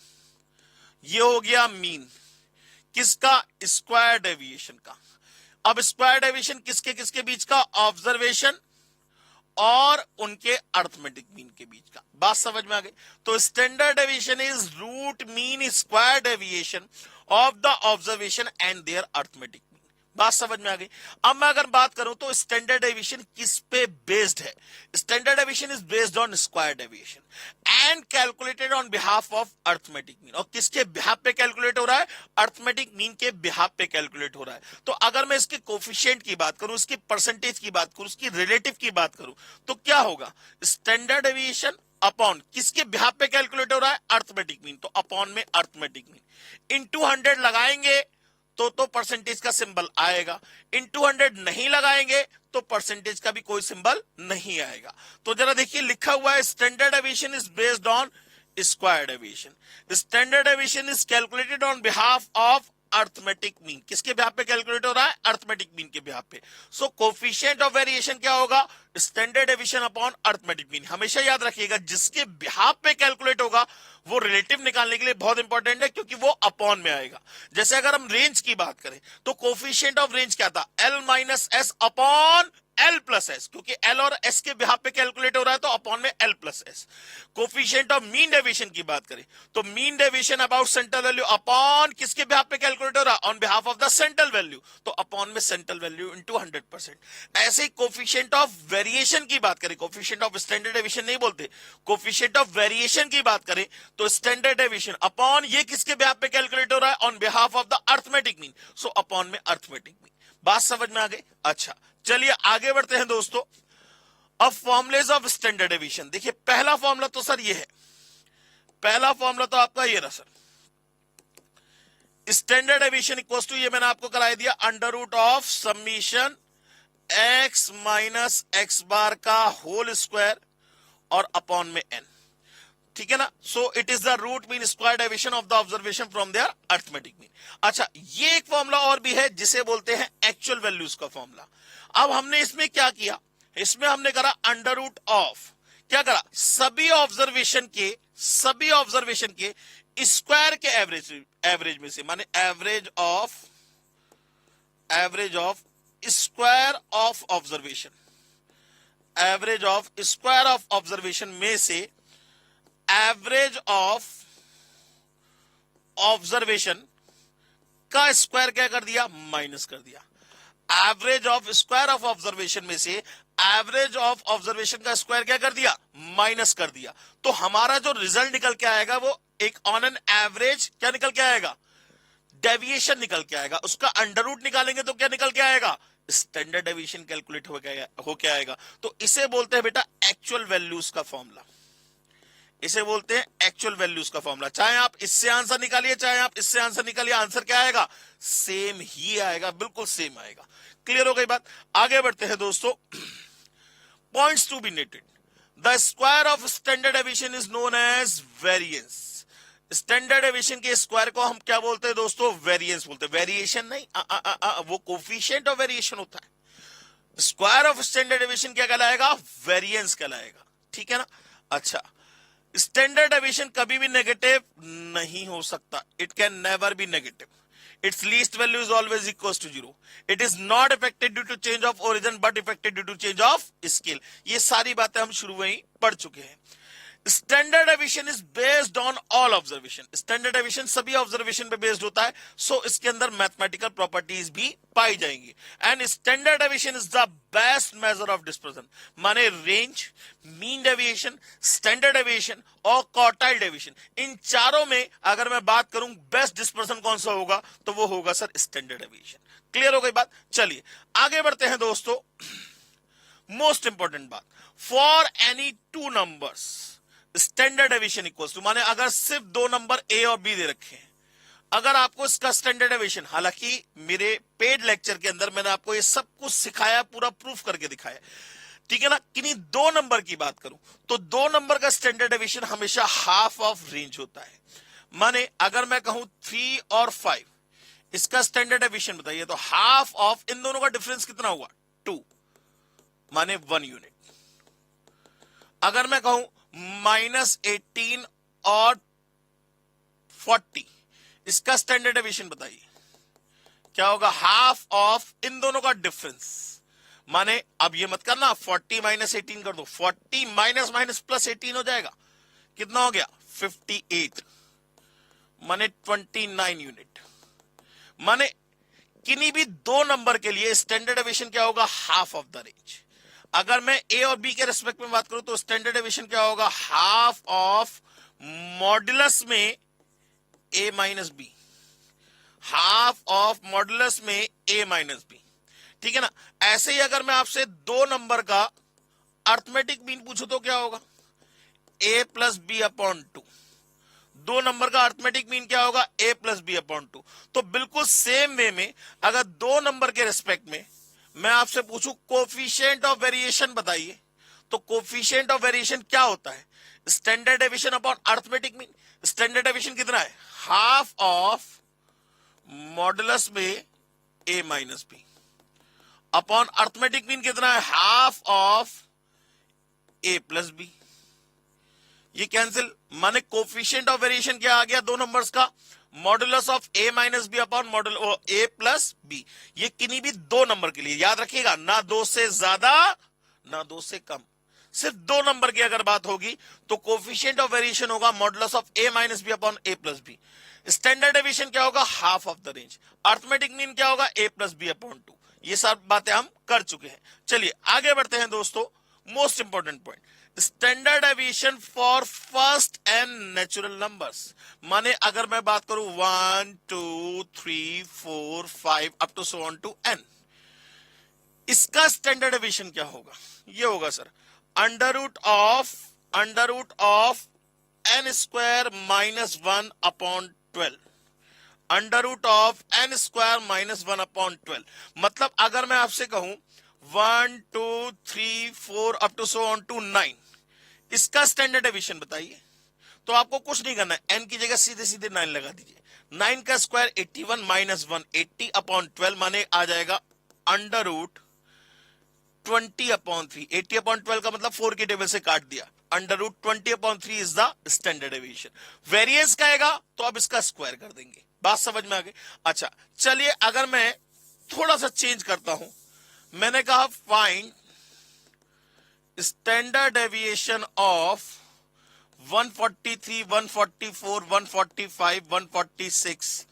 ये हो गया मीन किसका? स्क्वायर डेविएशन का। अब स्क्वायर डेविएशन किसके किसके बीच का? ऑब्जर्वेशन और उनके अर्थमेटिक मीन के बीच का। बात समझ में आ गई? तो standard deviation is root mean square deviation of the observation and their arithmetic. बात समझ में आ गई? अब मैं अगर बात करूं तो स्टैंडर्ड डेविएशन किस पे बेस्ड है? Standard deviation is based on square deviation and calculated on behalf of arithmetic mean. और किसके बिहाफ पे कैलकुलेट हो रहा है? अर्थमेटिक मीन के बिहाफ पे कैलकुलेट हो रहा है। तो अगर मैं इसके कोफिशिएंट की बात करूं, इसकी परसेंटेज की बात करूं, उसकी रिलेटिव की बात करूं, तो क्या होगा? स्टैंडर्ड डेविएशन अपॉन किसके बिहाफ पे कैलकुलेट हो रहा है? अर्थमेटिक मीन, तो अपॉन में अर्थमेटिक मीन इनटू 100 लगाएंगे तो परसेंटेज का सिंबल आएगा, इनटू 100 नहीं लगाएंगे तो परसेंटेज का भी कोई सिंबल नहीं आएगा। तो जरा देखिए लिखा हुआ है standard deviation is based on square deviation. Standard deviation is calculated on behalf of arithmetic mean. किसके बिहाफ पे कैलकुलेट हो रहा है? अर्थमेटिक मीन के बिहाफ पे। सो कोफिशिएंट ऑफ वेरिएशन क्या होगा? Standard deviation upon arithmetic mean. हमेशा याद रखिएगा जिसके बिहाफ पे कैलकुलेट होगा वो रिलेटिव निकालने के लिए बहुत इंपॉर्टेंट है, क्योंकि वो अपॉन में आएगा। जैसे अगर हम रेंज की बात करें तो कोफिशिएंट ऑफ रेंज क्या था? L minus S upon L plus S, क्योंकि एल और एस के बिहाफ पे कैलकुलेट हो रहा है तो अपॉन में L plus S. Coefficient of mean deviation की बात करें तो mean deviation about central value upon किसके बिहाफ पे कैलकुलेट हो रहा है? On behalf of the central value, तो अपॉन में सेंट्रल वैल्यू इनटू 100%। ऐसे ही कोफिशिएंट ऑफ वेरिएशन की बात करें, कोफिशिएंट ऑफ स्टैंडर्ड डेविएशन नहीं बोलते, कोफिशिएंट ऑफ वेरिएशन की बात करें तो स्टैंडर्ड डेविएशन अपॉन ये किसके बिहाफ पे कैलकुलेट हो रहा है? On behalf of the arithmetic mean, so upon में अर्थमेटिक मीन। बात समझ में आ गई? अच्छा चलिए आगे बढ़ते हैं दोस्तों। अब फॉर्मुलेज ऑफ स्टैंडर्ड डेविएशन, देखिए पहला फॉर्मूला तो सर ये है, पहला फॉर्मूला तो आपका ये रहा sir, standard deviation equals to, ये मैंने आपको कराया दिया, under root of summation x minus x bar का होल स्क्वायर और अपॉन में एन। ठीक है ना? So it is the root mean square deviation of the observation from their arithmetic mean. अच्छा, ये एक फॉर्मूला और भी है जिसे बोलते हैं एक्चुअल वैल्यूज का फॉर्मूला। अब हमने इसमें क्या किया? इसमें हमने करा अंडर रूट ऑफ, क्या करा? सभी ऑब्जर्वेशन के स्क्वायर के एवरेज में से, माने average of square of observation, average of square of observation में से एवरेज ऑफ ऑब्जर्वेशन का स्क्वायर क्या कर दिया? माइनस कर दिया। Average of square of observation में से एवरेज ऑफ ऑब्जर्वेशन का स्क्वायर क्या कर दिया? माइनस कर दिया। तो हमारा जो रिजल्ट निकल के आएगा वो एक ऑन एन एवरेज क्या निकल के आएगा? डेविएशन निकल के आएगा। उसका अंडर रूट निकालेंगे तो क्या निकल के आएगा? स्टैंडर्ड डेविएशन कैलकुलेट हो के आएगा। तो इसे बोलते हैं बेटा एक्चुअल वैल्यूज का फॉर्मूला, इसे बोलते हैं एक्चुअल वैल्यूज का फॉर्मूला। चाहे आप इससे आंसर निकालिए, चाहे आप इससे आंसर निकालिए, आंसर क्या आएगा? सेम ही आएगा, बिल्कुल सेम आएगा। क्लियर हो गई बात? आगे बढ़ते हैं दोस्तों। Points to be noted, the square of standard deviation is known as variance. Standard deviation के स्क्वायर को हम क्या बोलते हैं दोस्तों? वेरिएंस बोलते हैं। वेरिएशन नहीं, वो कोफिशिएंट ऑफ वेरिएशन होता है। स्क्वायर ऑफ स्टैंडर्ड डेविएशन क्या कहलाएगा? वेरिएंस कहलाएगा। ठीक है ना? अच्छा, स्टैंडर्ड डेविएशन कभी भी नेगेटिव नहीं हो सकता, it can never be negative. Its least value is always equals to 0. It is not affected due to change of origin but affected due to change of scale. ये सारी बातें हम शुरू में ही पढ़ चुके हैं। Standard deviation is based on all observation, standard deviation सभी ऑब्जर्वेशन पे बेस्ड होता है, सो इसके अंदर मैथमेटिकल प्रॉपर्टीज भी पाई जाएंगी। And standard deviation is the best measure of dispersion, माने range, mean deviation, standard deviation और क्वार्टाइल डेविएशन, इन चारों में अगर मैं बात करूं बेस्ट डिस्पर्जन कौन सा होगा तो वो होगा सर स्टैंडर्ड डेविएशन। क्लियर हो गई बात? चलिए आगे बढ़ते हैं दोस्तों। मोस्ट इंपॉर्टेंट बात, for any two numbers standard deviation equals to, माने अगर सिर्फ दो नंबर ए और बी दे रखे हैं, अगर आपको इसका स्टैंडर्ड डेविएशन, हालांकि मेरे पेड लेक्चर के अंदर मैंने आपको ये सब कुछ सिखाया, पूरा प्रूफ करके दिखाया, ठीक है ना, किन्हीं दो नंबर की बात करूं तो दो नंबर का स्टैंडर्ड डेविएशन हमेशा हाफ ऑफ रेंज होता है। माने अगर मैं कहूं 3 और 5, इसका स्टैंडर्ड डेविएशन बताइए, तो हाफ ऑफ इन दोनों का डिफरेंस कितना हुआ? 2, माने 1 यूनिट। अगर मैं कहूं -18 और 40, इसका स्टैंडर्ड डेविएशन बताइए क्या होगा? हाफ ऑफ इन दोनों का डिफरेंस, माने अब ये मत करना 40 - 18 कर दो, 40 माइनस माइनस प्लस 18 हो जाएगा, कितना हो गया? 58, माने 29 यूनिट। माने किन्हीं भी दो नंबर के लिए स्टैंडर्ड डेविएशन क्या होगा? Half of the range. अगर मैं ए और बी के रेस्पेक्ट में बात करूं तो स्टैंडर्ड डेविएशन क्या होगा? हाफ ऑफ मॉडुलस में A minus B, half of modulus में ए माइनस बी, ठीक है ना। ऐसे ही अगर मैं आपसे दो नंबर का अर्थमेटिक मीन पूछूं तो क्या होगा? a plus b upon 2। दो नंबर का अर्थमेटिक मीन क्या होगा? a plus b upon 2। तो बिल्कुल सेम वे में अगर दो नंबर के रेस्पेक्ट में मैं आपसे पूछूं कोफिशिएंट ऑफ वेरिएशन बताइए, तो कोफिशिएंट ऑफ वेरिएशन क्या होता है? Standard deviation upon arithmetic mean. Standard deviation कितना है? हाफ ऑफ मॉडुलस में a minus b upon arithmetic mean कितना है? Half of a plus b. ये कैंसिल, माने कोफिशिएंट ऑफ वेरिएशन क्या आ गया दो नंबर्स का? Modulus of a minus b upon modulus a plus b. ये किन्हीं भी दो नंबर के लिए याद रखिएगा, ना दो से ज्यादा ना दो से कम, सिर्फ दो नंबर की अगर बात होगी तो कोफिशिएंट ऑफ वेरिएशन होगा modulus of a minus b upon a plus b. Standard deviation क्या होगा? Half of the range. Arithmetic mean क्या होगा? a plus b upon 2। ये सब बातें हम कर चुके हैं। चलिए आगे बढ़ते हैं दोस्तों। Most important point, standard deviation for first and natural numbers, माने अगर मैं बात करूं 1 2 3 4 5 up to so on to n, इसका स्टैंडर्ड डेविएशन क्या होगा? ये होगा sir under root of n square minus 1 upon 12, under root of n square minus 1 upon 12। मतलब अगर मैं आपसे कहूं 1 2 3 4 up to so on to 9, इसका स्टैंडर्ड डेविएशन बताइए, तो आपको कुछ नहीं करना है, n की जगह सीधे सीधे 9 लगा दीजिए। 9 का स्क्वायर 81 माइनस 1 80 अपॉन 12, माने आ जाएगा अंडर रूट 20 अपॉन 3। 80 अपॉन 12 का मतलब 4 की टेबल से काट दिया, under root 20 upon 3 is the standard deviation. Variance का आएगा तो अब इसका स्क्वायर कर देंगे। बात समझ में आ गई? अच्छा चलिए अगर मैं थोड़ा सा चेंज करता हूं, मैंने कहा find standard deviation of 143 144 145 146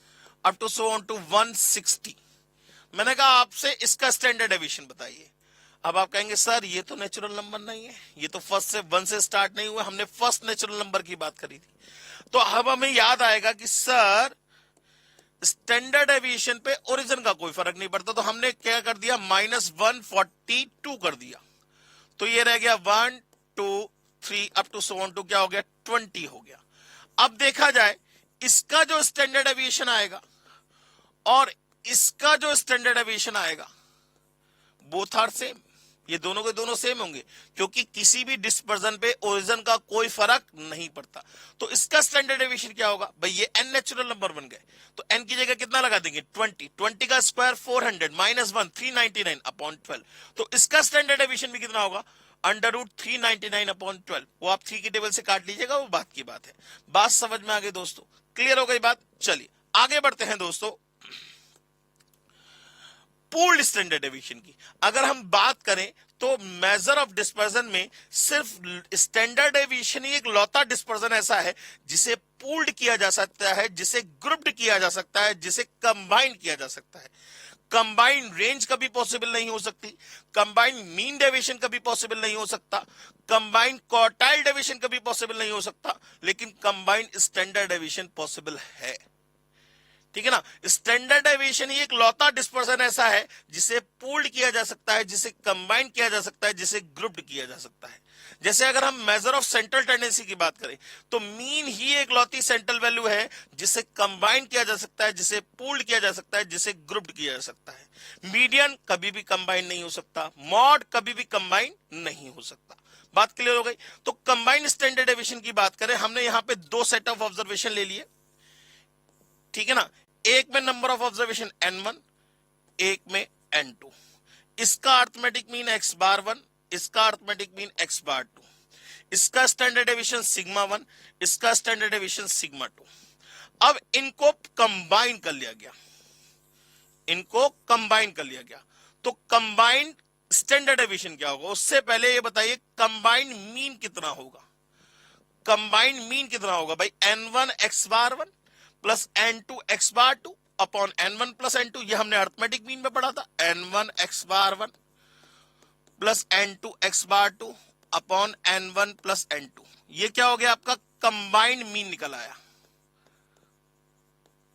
up to so on to 160। मैंने कहा आपसे इसका स्टैंडर्ड डेविएशन बताइए। अब आप कहेंगे सर ये तो नेचुरल नंबर नहीं है, ये तो फर्स्ट से 1 से स्टार्ट नहीं हुआ, हमने फर्स्ट नेचुरल नंबर की बात करी थी। तो अब हमें याद आएगा कि सर स्टैंडर्ड डेविएशन पे ओरिजिन का कोई फर्क नहीं पड़ता, तो हमने क्या कर दिया? -142 कर दिया, तो ये रह गया 1 2 3 up to so on to क्या हो गया? 20 हो गया। अब देखा जाए इसका जो स्टैंडर्ड डेविएशन आएगा और इसका जो स्टैंडर्ड डेविएशन आएगा, बोथ आर सेम, ये दोनों के दोनों सेम होंगे, क्योंकि किसी भी डिस्पर्जन पे ओरिजिन का कोई फर्क नहीं पड़ता। तो इसका स्टैंडर्ड डेविएशन क्या होगा? भाई ये n नेचुरल नंबर बन गए, तो n की जगह कितना लगा देंगे? 20। 20 का स्क्वायर 400 माइनस 1 399 अपॉन 12। तो इसका स्टैंडर्ड डेविएशन भी कितना होगा? Under root 399 upon 12। वो आप 3 की टेबल से काट लीजिएगा, वो बात की बात है। बात समझ में आ गई दोस्तों? क्लियर हो गई बात? चलिए आगे बढ़ते हैं दोस्तों। पूल्ड स्टैंडर्ड डेविएशन की। अगर हम बात करें तो मेजर ऑफ डिस्पर्जन में सिर्फ स्टैंडर्ड डेविएशन ही एक लौता डिस्पर्जन ऐसा है जिसे पूल्ड किया जा सकता है, जिसे ग्रुप्ड किया जा सकता है, जिसे कंबाइन किया जा सकता है। कंबाइंड रेंज कभी पॉसिबल नहीं हो सकती, कंबाइंड मीन डेविएशन कभी पॉसिबल नहीं हो सकता, कंबाइंड क्वार्टाइल डेविएशन कभी पॉसिबल नहीं हो सकता, लेकिन कंबाइंड स्टैंडर्ड डेविएशन पॉसिबल है। ठीक है ना। स्टैंडर्ड डेविएशन ही एक लौता डिस्पर्जन ऐसा है जिसे पूल्ड किया जा सकता है, जिसे कंबाइन किया जा सकता है, जिसे ग्रुप्ड किया जा सकता है। जैसे अगर हम मेजर ऑफ सेंट्रल टेंडेंसी की बात करें तो मीन ही एक लौती सेंट्रल वैल्यू है जिसे कंबाइन किया जा सकता है, जिसे पूल्ड किया जा सकता है, जिसे ग्रुप्ड किया जा सकता है। मीडियन कभी भी कंबाइन नहीं हो सकता, मॉड कभी भी कंबाइन नहीं हो सकता। बात क्लियर हो गई। तो कंबाइंड स्टैंडर्ड डेविएशन की बात करें, हमने यहां पे दो सेट ऑफ ऑब्जर्वेशन ले लिए, ठीक है ना। एक में नंबर ऑफ ऑब्जर्वेशन n1, एक में n2। इसका अर्थमेटिक मीन x बार 1, इसका अर्थमेटिक मीन x बार 2, इसका स्टैंडर्ड डेविएशन सिग्मा 1, इसका स्टैंडर्ड डेविएशन सिग्मा 2। अब इनको कंबाइन कर लिया गया, इनको कंबाइन कर लिया गया। तो कंबाइंड स्टैंडर्ड डेविएशन क्या होगा? उससे पहले ये बताइए कंबाइंड मीन कितना होगा? कंबाइंड मीन कितना होगा भाई? n1 x bar 1 plus n2 x बार 2 अपॉन n1 प्लस n2। ये हमने अर्थमेटिक मीन में पढ़ा था। n1 x bar 1 plus n2 x बार 2 अपॉन n1 प्लस n2। ये क्या हो गया? आपका कंबाइंड मीन निकल आया,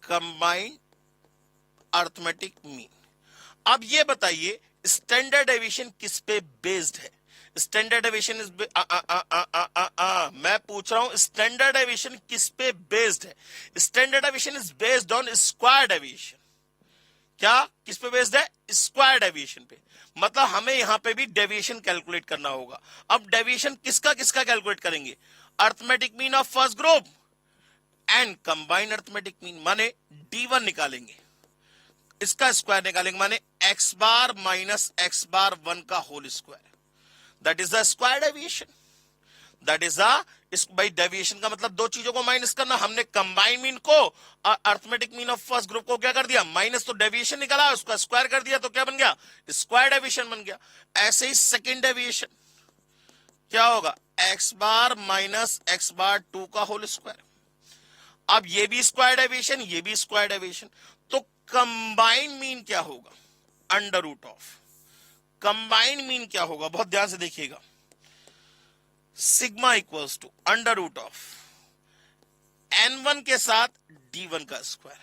कंबाइंड अर्थमेटिक मीन। अब ये बताइए स्टैंडर्ड डेविएशन किस पे बेस्ड है? स्टैंडर्ड डेविएशन इज मैं पूछ रहा हूं स्टैंडर्ड डेविएशन किस पे बेस्ड है? Standard deviation is based on square deviation. क्या किस पे बेस्ड है? स्क्वायर डेविएशन पे। मतलब हमें यहां पे भी डेविएशन कैलकुलेट करना होगा। अब डेविएशन किसका किसका कैलकुलेट करेंगे? Arithmetic mean of first group and combined arithmetic mean, माने D1 निकालेंगे, इसका स्क्वायर निकालेंगे, माने x bar minus x bar 1 का whole square. That is the square deviation. That is the, भाई डेविएशन का मतलब दो चीजों को माइनस करना। हमने कंबाइन मीन को arithmetic mean of first group को क्या कर दिया? माइनस। तो डेविएशन निकाला, उसका स्क्वायर कर दिया, तो क्या बन गया? स्क्वायर डेविएशन बन गया। ऐसे ही सेकेंड डेविएशन क्या होगा? x बार माइनस x बार 2 का होल स्क्वायर। अब ये भी स्क्वायर डेविएशन, ये भी स्क्वायर डेविएशन। तो कंबाइन मीन क्या होगा? Under root of. Combine mean क्या होगा? बहुत ध्यान से देखिएगा। Sigma equals to under root of n1 के साथ d1 का स्क्वायर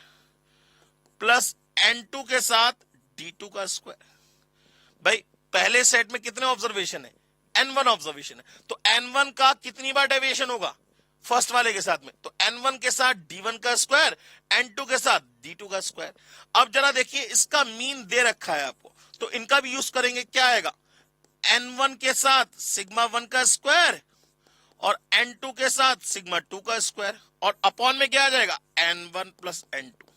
प्लस n2 के साथ d2 का स्क्वायर। भाई पहले सेट में कितने ऑब्जर्वेशन है? n1 ऑब्जर्वेशन है। तो n1 का कितनी बार डेविएशन होगा? फर्स्ट वाले के साथ में। तो n1 के साथ d1 का स्क्वायर, n2 के साथ d2 का स्क्वायर। अब जरा देखिए इसका मीन दे रखा है आपको, तो इनका भी यूज करेंगे। क्या आएगा? n1 के साथ सिग्मा 1 का स्क्वायर और n2 के साथ सिग्मा 2 का स्क्वायर, और अपॉन में क्या आ जाएगा? n1 plus n2।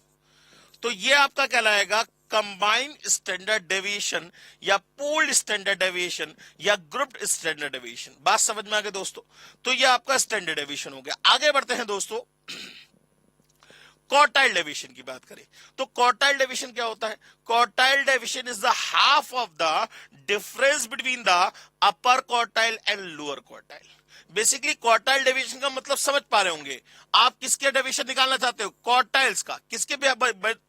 तो ये आपका कहलाएगा कंबाइंड स्टैंडर्ड डेविएशन या पूल्ड स्टैंडर्ड डेविएशन या ग्रुप्ड स्टैंडर्ड डेविएशन। बात समझ में आ गई दोस्तों? तो ये आपका स्टैंडर्ड डेविएशन हो गया। आगे बढ़ते हैं दोस्तों। क्वार्टाइल डेविएशन की बात करें तो क्वार्टाइल डेविएशन क्या होता है? Quartile deviation is the half of the difference between the upper quartile and lower quartile. Basically quartile deviation का मतलब समझ पा रहे होंगे आप। किसके डेविएशन निकालना चाहते हो? क्वार्टाइल्स का। किसके भी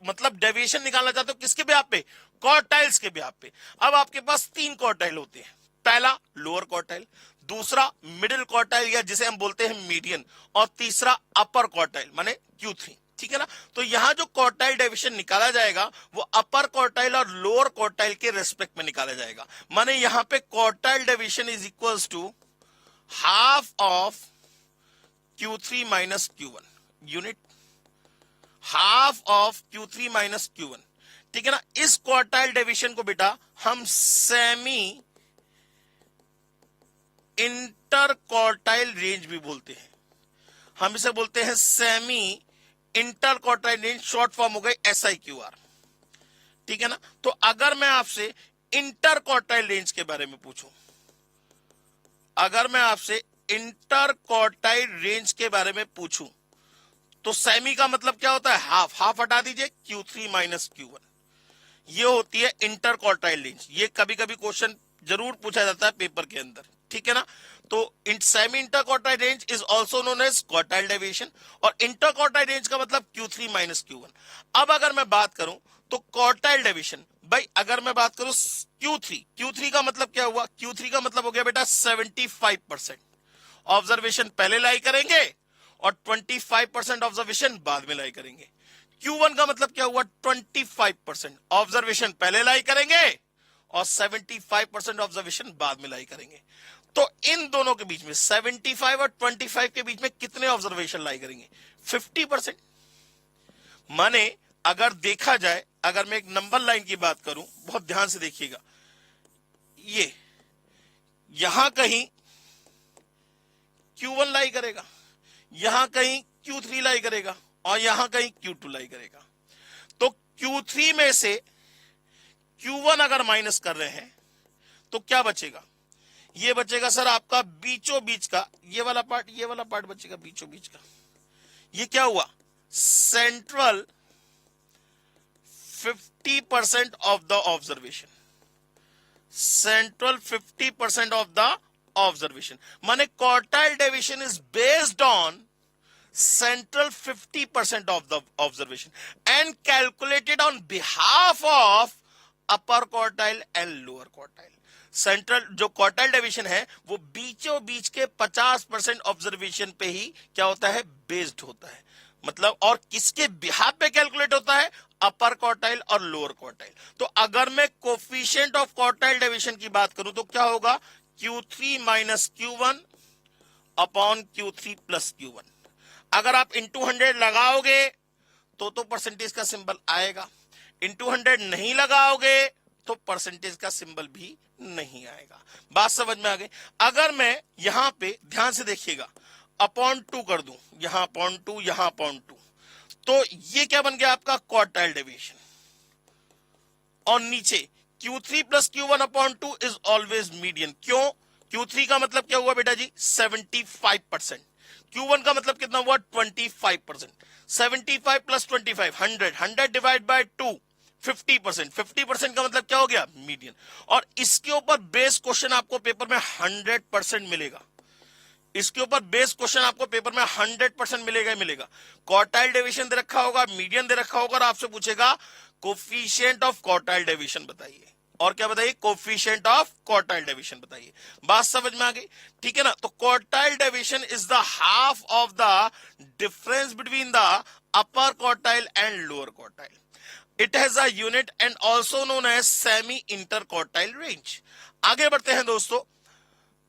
मतलब डेविएशन निकालना चाहते हो किसके बेहाफ पे? क्वार्टाइल्स के बेहाफ पे। अब आपके पास 3 क्वार्टाइल होते हैं। पहला लोअर क्वार्टाइल, दूसरा मिडिल क्वार्टाइल या जिसे हम बोलते हैं मीडियन, और तीसरा अपर क्वार्टाइल माने Q3। ठीक है ना। तो यहां जो क्वार्टाइल डेविएशन निकाला जाएगा वो अपर क्वार्टाइल और लोअर क्वार्टाइल के रेस्पेक्ट में निकाला जाएगा। माने यहां पे quartile deviation is equals to half of Q3 minus Q1 unit, half of Q3 minus Q1। ठीक है ना। इस क्वार्टाइल डेविएशन को बेटा हम सेमी इंटर क्वार्टाइल रेंज भी बोलते हैं। हम इसे बोलते हैं semi inter quartile range, short form हो गई SIQR। ठीक है ना। तो अगर मैं आपसे इंटर क्वार्टाइल रेंज के बारे में पूछूं, अगर मैं आपसे इंटर क्वार्टाइल रेंज के बारे में पूछूं तो सेमी का मतलब क्या होता है? हाफ। हाफ हटा दीजिए, Q3 माइनस Q1। ये होती है इंटर क्वार्टाइल रेंज। ये कभी कभी क्वेश्चन जरूर पूछा जाता है पेपर के अंदर, ठीक है ना। तो semi inter quartile range is also known as quartile deviation, और इंटर क्वार्टाइल रेंज का मतलब Q3 माइनस Q1। अब अगर मैं बात करूं तो क्वार्टाइल डेविएशन, भाई अगर मैं बात करूं Q3 का मतलब क्या हुआ? Q3 का मतलब हो गया बेटा 75%। ऑब्जर्वेशन पहले लाई करेंगे और 25% ऑब्जर्वेशन बाद में लाई करेंगे। Q1 का मतलब क्या हुआ? 25%। ऑब्जर्वेशन पहले लाई करेंगे और 75% ऑब्जर्वेशन बाद में लाई करेंगे। तो इन दोनों के बीच में 75 और 25 के बीच में कितने ऑब्जर्वेशन लाई करेंगे? 50%। माने अगर देखा जाए, अगर मैं एक नंबर लाइन की बात करूं, बहुत ध्यान से देखिएगा, ये यहां कहीं Q1 लाई करेगा, यहां कहीं Q3 लाई करेगा और यहां कहीं Q2 लाई करेगा। तो Q3 में से Q1 अगर माइनस कर रहे हैं तो क्या बचेगा? ये बचेगा सर आपका बीचों बीच का ये वाला पार्ट बचेगा बीचों बीच का। ये क्या हुआ? Central 50% of the observation. Central 50% of the observation माने quartile deviation is based on central 50% of the observation and calculated on behalf of upper quartile and lower quartile। Central जो क्वार्टाइल डेविएशन है वो बीचों बीच के 50% ऑब्जर्वेशन पे ही क्या होता है? बेस्ड होता है। मतलब और किसके बिहाफ पे कैलकुलेट होता है? अपर क्वार्टाइल और लोअर क्वार्टाइल। तो अगर मैं कोफिशिएंट ऑफ क्वार्टाइल डेविएशन की बात करूं तो क्या होगा? Q3 minus Q1 upon Q3 plus Q1। अगर आप इंटू 100 लगाओगे तो परसेंटेज का सिंबल आएगा, इंटू 100 नहीं लगाओगे तो परसेंटेज का सिंबल भी नहीं आएगा। बात समझ में आ गई? अगर मैं यहां पे ध्यान से देखिएगा अपॉन 2 कर दूं, यहां अपॉन 2 यहां अपॉन 2, तो ये क्या बन गया आपका? Quartile deviation. और नीचे Q3 plus Q1 upon 2 is always median. क्यों? Q3 का मतलब क्या हुआ बेटा जी? 75%। Q1 का मतलब कितना हुआ? 25%। 75 प्लस 25 100, 100 डिवाइड बाय 2 50%। 50% का मतलब क्या हो गया? मीडियन। और इसके ऊपर बेस क्वेश्चन आपको पेपर में 100% मिलेगा। इसके ऊपर बेस क्वेश्चन आपको पेपर में 100% मिलेगा ही मिलेगा। क्वार्टाइल डेविएशन दे रखा होगा, मीडियन दे रखा होगा और आपसे पूछेगा कोफिशिएंट ऑफ क्वार्टाइल डेविएशन बताइए। और क्या बताइए? कोफिशिएंट ऑफ क्वार्टाइल डेविएशन बताइए। बात समझ में आ गई? ठीक है ना। तो quartile deviation is the half of the difference between the upper quartile and lower quartile. It has a unit and also known as semi inter quartile range. आगे बढ़ते हैं दोस्तों।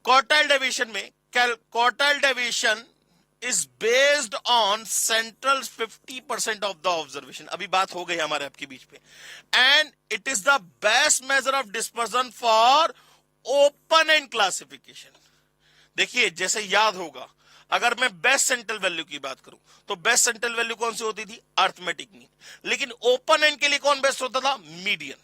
क्वार्टाइल डेविएशन में quartile deviation is based on central 50% of the observation। अभी बात हो गई हमारे आपके बीच पे। and it is the best measure of dispersion for open end classification। देखिए जैसे याद होगा, अगर मैं बेस्ट सेंट्रल वैल्यू की बात करूं तो बेस्ट सेंट्रल वैल्यू कौन सी होती थी? Arithmetic mean. लेकिन ओपन एंड के लिए कौन बेस्ट होता था? मीडियन।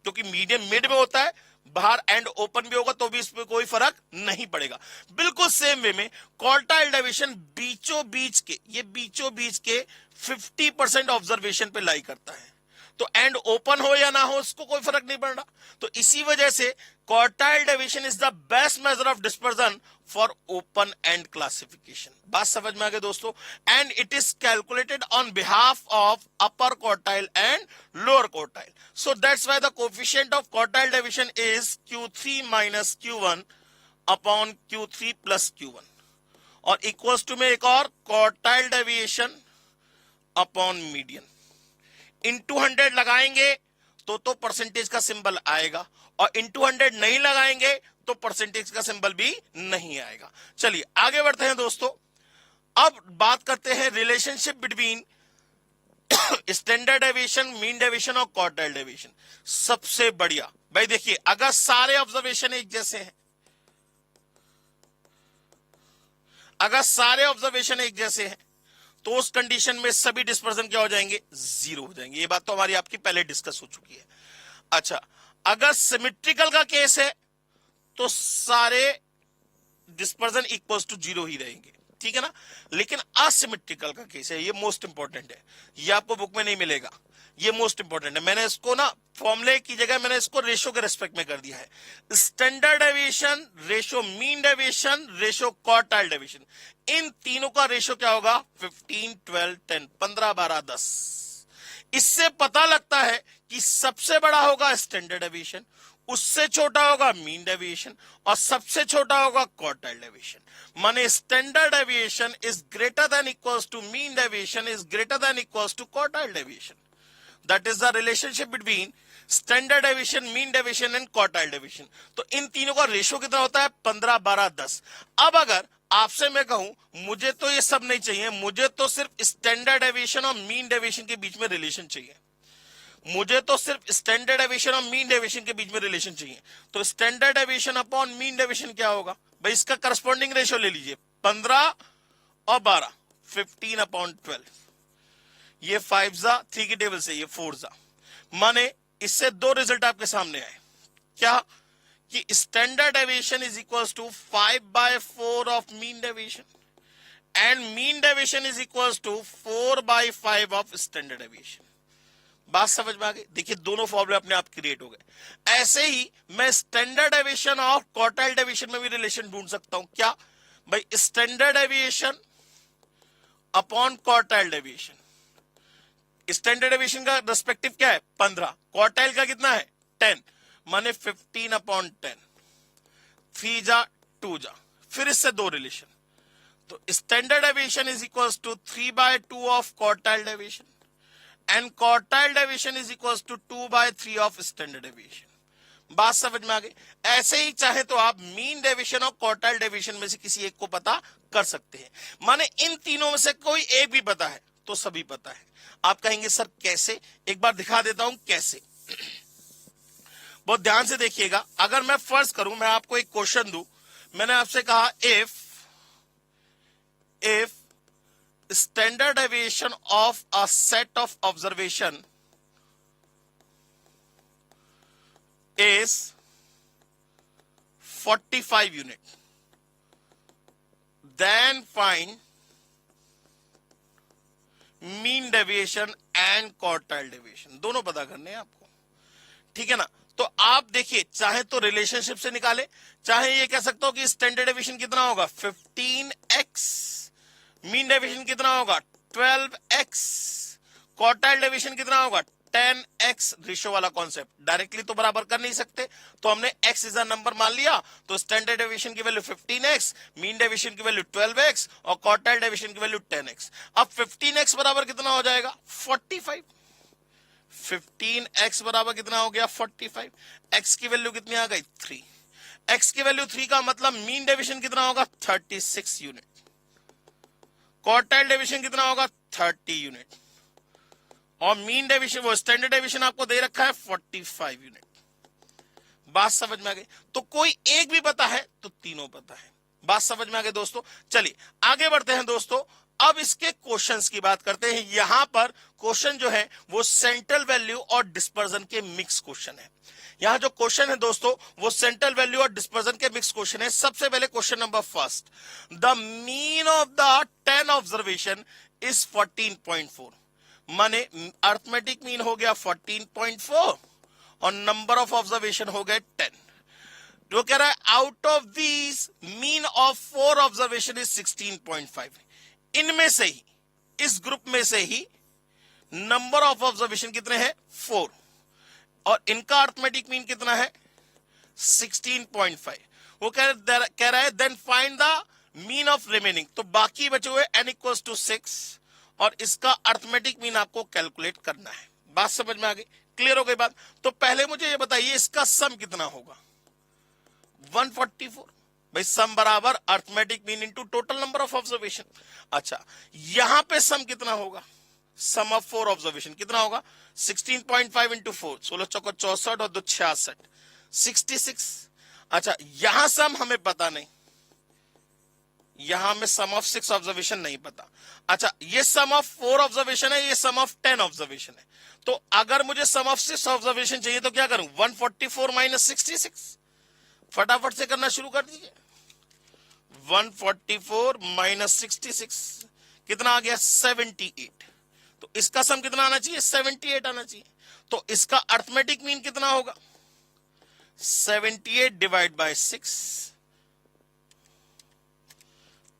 क्योंकि मीडियन मिड में होता है, बाहर एंड ओपन भी होगा तो भी इसमें कोई फर्क नहीं पड़ेगा। बिल्कुल सेम वे में क्वार्टाइल डेविएशन बीचों बीच के 50% ऑब्जर्वेशन पे लाई करता है। तो एंड ओपन हो या ना हो उसको कोई फर्क नहीं पड़ रहा। तो इसी वजह से quartile deviation is the best measure of dispersion for open and classification. बात समझ में आ गई दोस्तों? And it is calculated on behalf of upper quartile and lower quartile. So that's why the coefficient of quartile deviation is Q3 minus Q1 upon Q3 plus Q1 और equals to में एक और quartile deviation upon median. Into 100 लगाएंगे तो percentage का symbol आएगा और into 100 नहीं लगाएंगे तो परसेंटेज का सिंबल भी नहीं आएगा। चलिए आगे बढ़ते हैं दोस्तों। अब बात करते हैं relationship between standard deviation, mean deviation और क्वार्टाइल डेविएशन। सबसे बढ़िया भाई देखिए, अगर सारे ऑब्जर्वेशन एक जैसे हैं, अगर सारे ऑब्जर्वेशन एक जैसे हैं तो उस कंडीशन में सभी डिस्पर्जन क्या हो जाएंगे? जीरो हो जाएंगे। ये बात तो हमारी आपकी पहले डिस्कस हो चुकी है। अच्छा, अगर सिमेट्रिकल का केस है तो सारे डिस्पर्जन इक्वल्स टू जीरो ही रहेंगे, ठीक है ना। लेकिन असिमेट्रिकल का केस है, ये मोस्ट इंपॉर्टेंट है, ये आपको बुक में नहीं मिलेगा। ये मोस्ट इंपॉर्टेंट है। मैंने इसको ना फॉर्मूले की जगह मैंने इसको रेशो के रेस्पेक्ट में कर दिया है। Standard deviation, ratio mean deviation, ratio quartile deviation, इन तीनों का रेशो क्या होगा? 15, 12, 10, 15, 12, 10। इससे पता लगता है कि सबसे बड़ा होगा स्टैंडर्ड डेविएशन, उससे छोटा होगा मीन डेविएशन, और सबसे छोटा होगा क्वार्टाइल डेविएशन। माने standard deviation is greater than equals to mean deviation is greater than equals to quartile deviation. That is the relationship between standard deviation, mean deviation and quartile deviation. तो इन तीनों का ratio कितना होता है? 15, 12, 10। अब अगर आपसे मैं कहूं मुझे तो ये सब नहीं चाहिए, मुझे तो सिर्फ स्टैंडर्ड डेविएशन और मीन डेविएशन के बीच में रिलेशन चाहिए, मुझे तो सिर्फ स्टैंडर्ड डेविएशन और मीन डेविएशन के बीच में रिलेशन चाहिए, तो standard deviation upon mean deviation क्या होगा भाई? इसका करस्पॉन्डिंग रेशियो ले लीजिए, 15 और 12, 15 अपॉन 12। ये 5 जा 3 की टेबल से, ये 4 जा। माने इससे दो रिजल्ट आपके सामने आए, क्या? कि standard deviation is equals to 5/4 of mean deviation and mean deviation is equals to 4/5 of standard deviation. बात समझ में आ गई? देखिए दोनों फॉर्मूले अपने आप क्रिएट हो गए। ऐसे ही मैं स्टैंडर्ड डेविएशन और क्वार्टाइल डेविएशन में भी रिलेशन ढूंढ सकता हूं, क्या भाई? Standard deviation upon quartile deviation. Standard deviation का रेस्पेक्टिव क्या है? 15। क्वार्टाइल का कितना है? 10। माने 15 अपॉन 10, 3 जा 2 जा। फिर इससे दो रिलेशन, तो standard deviation is equals to 3/2 of quartile deviation and quartile deviation is equals to 2/3 of standard deviation. बात समझ में आ गई? ऐसे ही चाहे तो आप मीन डेविएशन और क्वार्टाइल डेविएशन में से किसी एक को पता कर सकते हैं। माने इन तीनों में से कोई एक भी पता है तो सभी पता है। आप कहेंगे सर कैसे? एक बार दिखा देता हूं कैसे। बहुत ध्यान से देखिएगा। अगर मैं फर्ज करूं, मैं आपको एक क्वेश्चन दूं, मैंने आपसे कहा if standard deviation of a set of observation is 45 unit, then find mean deviation and quartile deviation। दोनों पता करने हैं आपको, ठीक है ना? तो आप देखिए, चाहे तो रिलेशनशिप से निकाले, चाहे ये कह सकता हूं कि स्टैंडर्ड डेविएशन कितना होगा? 15x, मीन डेविएशन कितना होगा? 12x, क्वार्टाइल डेविएशन कितना होगा? 10x। रेशियो वाला कॉन्सेप्ट डायरेक्टली तो बराबर कर नहीं सकते, तो हमने x इज अ नंबर मान लिया, तो स्टैंडर्ड डेविएशन की वैल्यू 15x, मीन डेविएशन की वैल्यू 12x और क्वार्टाइल डेविएशन की वैल्यू 10x। अब 15x बराबर कितना हो जाएगा? 45। 15x बराबर कितना हो गया? 45। x की वैल्यू कितनी आ गई? 3। x की वैल्यू 3 का मतलब मीन डेविएशन कितना होगा? 36 यूनिट। क्वार्टाइल डेविएशन कितना होगा? 30 यूनिट। और मीन डेविएशन, वो स्टैंडर्ड डेविएशन आपको दे रखा है 45 यूनिट। बात समझ में आ गई? तो कोई एक भी पता है तो तीनों पता है। बात समझ में आ गई दोस्तों? चलिए आगे बढ़ते हैं दोस्तों। अब इसके क्वेश्चंस की बात करते हैं। यहां पर क्वेश्चन जो है वो सेंट्रल वैल्यू और डिस्पर्जन के मिक्स क्वेश्चन है। यहां जो क्वेश्चन है दोस्तों वो सेंट्रल वैल्यू और डिस्पर्जन के मिक्स क्वेश्चन है। सबसे पहले question number first, the mean of the 10 observation is 14.4। माने अर्थमेटिक मीन हो गया 14.4 और नंबर ऑफ ऑब्जर्वेशन हो गए 10। जो कह रहा है out of these mean of 4 observation is 16.5। इनमें से ही, इस ग्रुप में से ही नंबर ऑफ ऑब्जर्वेशन कितने हैं? 4 और इनका अर्थमेटिक मीन कितना है? 16.5। वो कह रहा है then find the mean of remaining, तो बाकी बचे हुए n इक्वल्स टू 6 और इसका अर्थमेटिक मीन आपको कैलकुलेट करना है। बात समझ में आ गई? क्लियर हो गई बात? तो पहले मुझे ये बताइए इसका सम कितना होगा? 144। भाई सम बराबर arithmetic mean into total number of observation. अच्छा यहां पे सम कितना होगा? सम ऑफ 4 ऑब्जर्वेशन कितना होगा? 16.5 इंटू 4, 16 चौको 64 और 2 66, 66। अच्छा यहां सम हमें पता नहीं, यहां में सम ऑफ 6 ऑब्जर्वेशन नहीं पता। अच्छा ये सम ऑफ 4 ऑब्जर्वेशन है, ये सम ऑफ 10 ऑब्जर्वेशन है। तो अगर मुझे सम ऑफ 6 ऑब्जर्वेशन चाहिए तो क्या करूं? 144 माइनस 66, फटाफट से करना शुरू कर दीजिए। 144 माइनस 66 कितना आ गया? 78। तो इसका सम कितना आना चाहिए? 78 आना चाहिए। तो इसका अर्थमेटिक मीन कितना होगा? 78 डिवाइड बाय 6,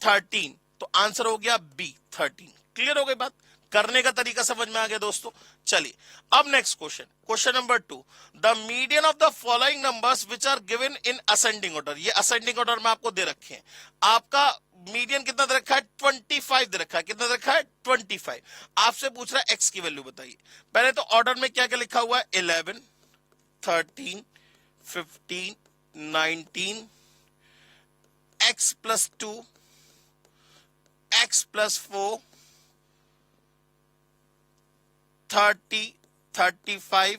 13। तो आंसर हो गया बी, 13। क्लियर हो गई बात? करने का तरीका समझ में आ गया दोस्तों। चलिए अब next question, question number 2, the median of the following numbers which are given in ascending order. ये असेंडिंग ऑर्डर में आपको दे रखे हैं। आपका मीडियन कितना दे रखा है? 25 दे रखा है। कितना दे रखा है? 25। आपसे पूछ रहा है एक्स की वैल्यू बताइए। पहले तो ऑर्डर में क्या क्या लिखा हुआ है? 11, 13, 15, 19, x प्लस 2, x प्लस 4, 30, 35,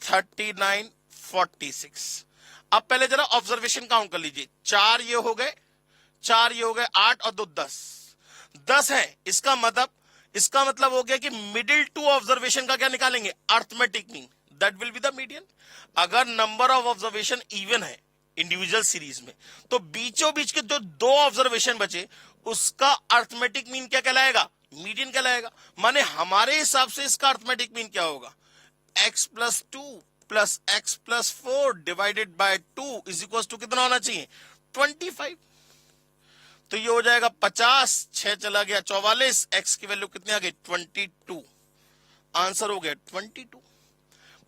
39, 46। अब पहले जरा ऑब्जर्वेशन काउंट कर लीजिए। 4 ये हो गए, 4 ये हो गए, 8 और 2 10, 10 है। इसका मतलब हो गया कि मिडिल टू ऑब्जर्वेशन का क्या निकालेंगे? Arithmetic mean, that will be the median. अगर नंबर ऑफ ऑब्जर्वेशन इवन है इंडिविजुअल सीरीज में, तो बीचों बीच के जो 2 ऑब्जर्वेशन बचे उसका अर्थमेटिक मीन क्या कहलाएगा? मीडियन कहलाएगा। माने हमारे हिसाब से इसका अर्थमेटिक मीन क्या होगा? x plus 2 plus x plus 4 divided by 2 is equal to कितना होना चाहिए? 25। तो ये हो जाएगा 50, 6 चला गया 44, x की वैल्यू कितनी आ गई? 22। आंसर हो गया 22।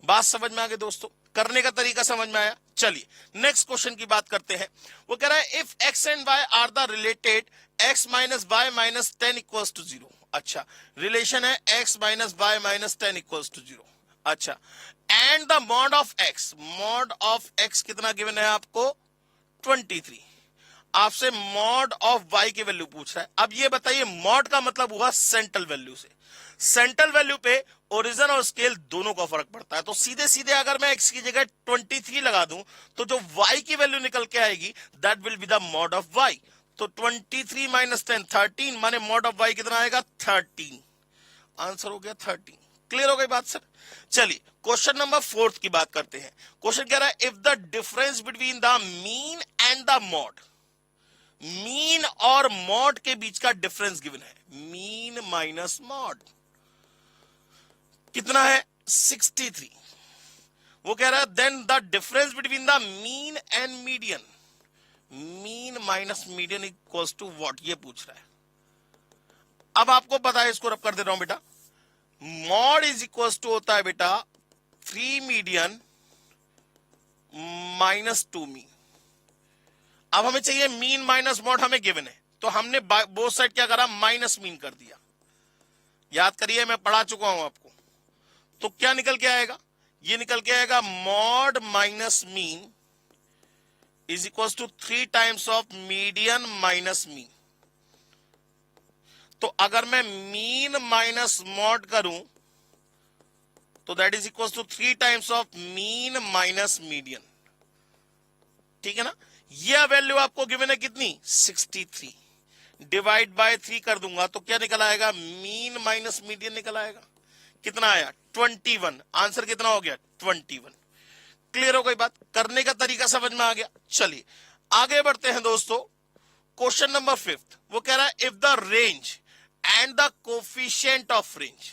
बात समझ में आ गई दोस्तों? करने का तरीका समझ में आया? चलिए नेक्स्ट क्वेश्चन की बात करते हैं। वो कह रहा है if x and y are the related x minus y minus 10 equals to 0। अच्छा, रिलेशन है x minus y minus 10 equals to 0। अच्छा, and the mod of x कितना गिवन है आपको? 23। आपसे मॉड ऑफ y की वैल्यू पूछ रहा है। अब ये बताइए, मॉड का मतलब हुआ सेंट्रल वैल्यू से। सेंट्रल वैल्यू पे ओरिजिन और स्केल दोनों का फर्क पड़ता है। तो सीधे सीधे अगर मैं x की जगह 23 लगा दूं तो जो y की वैल्यू निकल के आएगी that will be the mod of y। तो 23 माइनस 10 13, माने मॉड ऑफ y कितना आएगा? 13। आंसर हो गया 13। क्लियर हो गई बात सर? चलिए क्वेश्चन नंबर 4 की बात करते हैं। क्वेश्चन कह रहा है if the difference between the mean and the mod, mean और मॉड के बीच का डिफरेंस गिवन है, मीन माइनस मॉड कितना है? 63। वो कह रहा है then the difference between the mean and median, mean minus median equals to what, ये पूछ रहा है। अब आपको पता है, इसको रब कर दे रहा हूं बेटा। मॉड इज इक्वल्स टू होता है बेटा 3 मीडियन माइनस 2 मीन। अब हमें चाहिए मीन माइनस मॉड, हमें गिवन है तो हमने बोथ साइड क्या करा? माइनस मीन कर दिया। याद करिए, मैं पढ़ा चुका हूं आपको। तो क्या निकल के आएगा? ये निकल के आएगा mod minus mean is equal to 3 times of median minus mean. तो अगर मैं मीन माइनस मॉड करूं तो that is equal to 3 times of mean minus median. ठीक है ना? यह वैल्यू आपको गिवन है कितनी? 63। डिवाइड बाय 3 कर दूंगा तो क्या निकल आएगा? मीन माइनस मीडियन निकल आएगा। कितना आया? 21। आंसर कितना हो गया? 21। क्लियर हो गई बात? करने का तरीका समझ में आ गया? चलिए आगे बढ़ते हैं दोस्तों। क्वेश्चन नंबर 5, वो कह रहा है if the range and the coefficient of range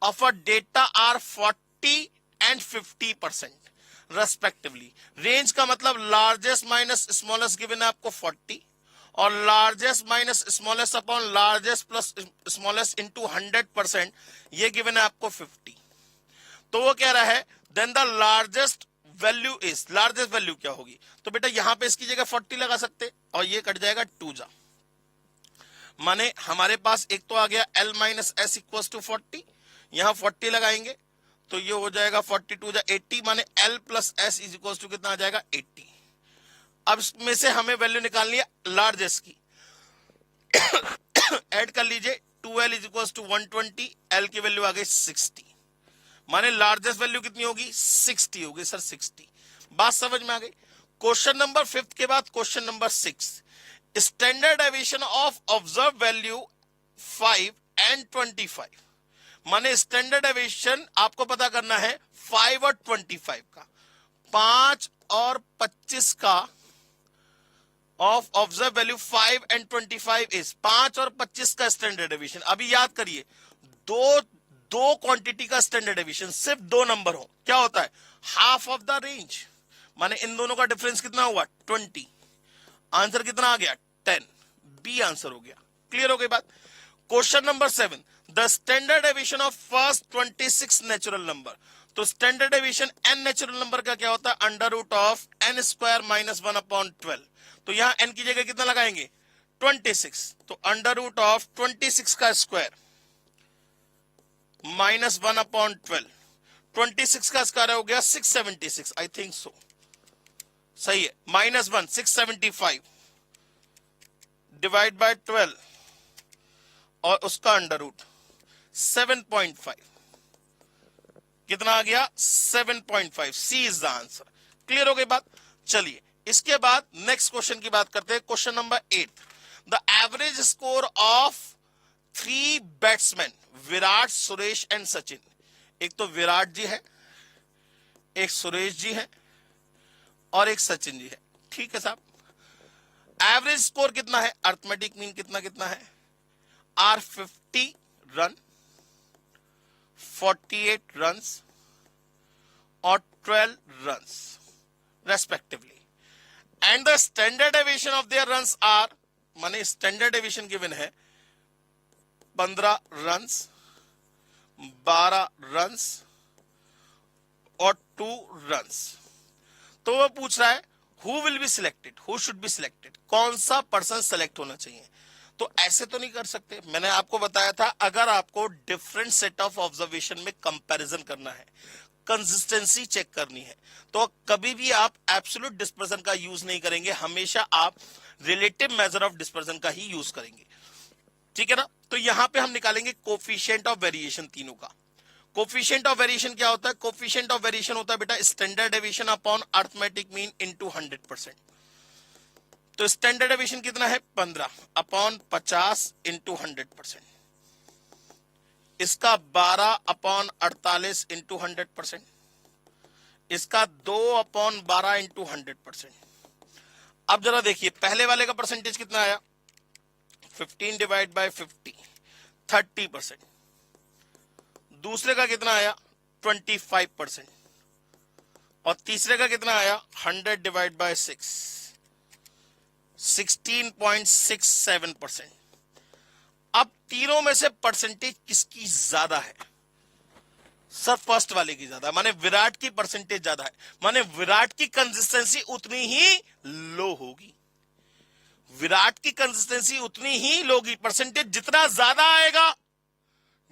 of a data are 40 and 50% respectively. Range का मतलब लार्जेस्ट माइनस स्मॉलेस्ट गिवन है आपको 40 और largest minus smallest upon largest plus smallest into 100%, ये गिवन है आपको 50। तो वो कह रहा है then the largest value is, largest value क्या होगी? तो बेटा यहां पे इसकी जगह 40 लगा सकते और ये कट जाएगा 2 जा, माने हमारे पास एक तो आ गया L minus s equal to 40, यहां 40 लगाएंगे तो ये हो जाएगा 42 जा 80, माने L plus s is equal to कितना आ जाएगा? 80। अब इसमें से हमें वैल्यू निकालनी है लार्जेस्ट की। ऐड कर लीजिए, 2L is equal to 120, L की वैल्यू आ गई 60, माने लार्जेस्ट वैल्यू कितनी होगी? 60 होगी सर, 60। बात समझ में आ गई? क्वेश्चन नंबर 5 के बाद question number 6, standard deviation of observe value 5 and 25, माने स्टैंडर्ड डेविएशन आपको पता करना है 5 और 25 का, 5 और 25 का of observe value 5 and 25 is 5 और 25 का स्टैंडर्ड डेविएशन। अभी याद करिए, दो दो क्वांटिटी का स्टैंडर्ड डेविएशन, सिर्फ दो नंबर हो, क्या होता है? Half of the range. माने इन दोनों का डिफरेंस कितना हुआ? 20। आंसर कितना आ गया? 10। बी आंसर हो गया। क्लियर हो गई बात? Question number 7, the standard deviation of first 26 natural number. तो standard deviation n natural number का क्या होता है? Under root of n square minus 1/12। तो यहां n की जगह कितना लगाएंगे? 26। तो अंडर रूट ऑफ 26 का स्क्वायर माइनस 1/12। 26 का स्क्वायर हो गया 676, आई थिंक सो, सही है। माइनस 1 675 डिवाइड बाय 12 और उसका अंडर रूट 7.5। कितना आ गया? 7.5। सी इज द आंसर। क्लियर हो गई बात? चलिए इसके बाद नेक्स्ट क्वेश्चन की बात करते हैं। Question number 8, the average score of 3 batsman Virat, Suresh and Sachin. एक तो विराट जी है, एक सुरेश जी है और एक सचिन जी है। ठीक है साहब, एवरेज स्कोर कितना है? अर्थमेटिक मीन कितना कितना है? आर 50 रन, 48 रन्स और 12 runs respectively, and the standard deviation of their runs are, माने स्टैंडर्ड डेविएशन गिवन है 15 रन्स, 12 रन्स और 2 रन्स। तो वह पूछ रहा है who will be selected, who should be selected, कौन सा पर्सन सेलेक्ट होना चाहिए। तो ऐसे तो नहीं कर सकते। मैंने आपको बताया था, अगर आपको डिफरेंट सेट ऑफ ऑब्जर्वेशन में कंपैरिजन करना है, कंसिस्टेंसी चेक करनी है, तो कभी भी आप एब्सोल्यूट डिस्पर्जन का यूज नहीं करेंगे, हमेशा आप रिलेटिव मेजर ऑफ डिस्पर्जन का ही यूज करेंगे। ठीक है ना? तो यहां पे हम निकालेंगे कोफिशिएंट ऑफ वेरिएशन तीनों का। कोफिशिएंट ऑफ वेरिएशन क्या होता है? कोफिशिएंट ऑफ वेरिएशन होता है बेटा standard deviation upon arithmetic mean into 100%। तो स्टैंडर्ड डेविएशन कितना है? 15 अपॉन 50 इंटू 100%। इसका 12 अपॉन 48 इंटू 100%। इसका 2 अपॉन 12 इंटू 100%। अब जरा देखिए पहले वाले का परसेंटेज कितना आया? 15 डिवाइड बाय 50, 30%। दूसरे का कितना आया? 25%। और तीसरे का कितना आया? 100 डिवाइड बाय 6, 16.67%। अब तीनों में से परसेंटेज किसकी ज्यादा है? सर फर्स्ट वाले की ज्यादा, माने विराट की परसेंटेज ज्यादा है, माने विराट की कंसिस्टेंसी उतनी ही लो होगी। विराट की कंसिस्टेंसी उतनी ही लो होगी। परसेंटेज जितना ज्यादा आएगा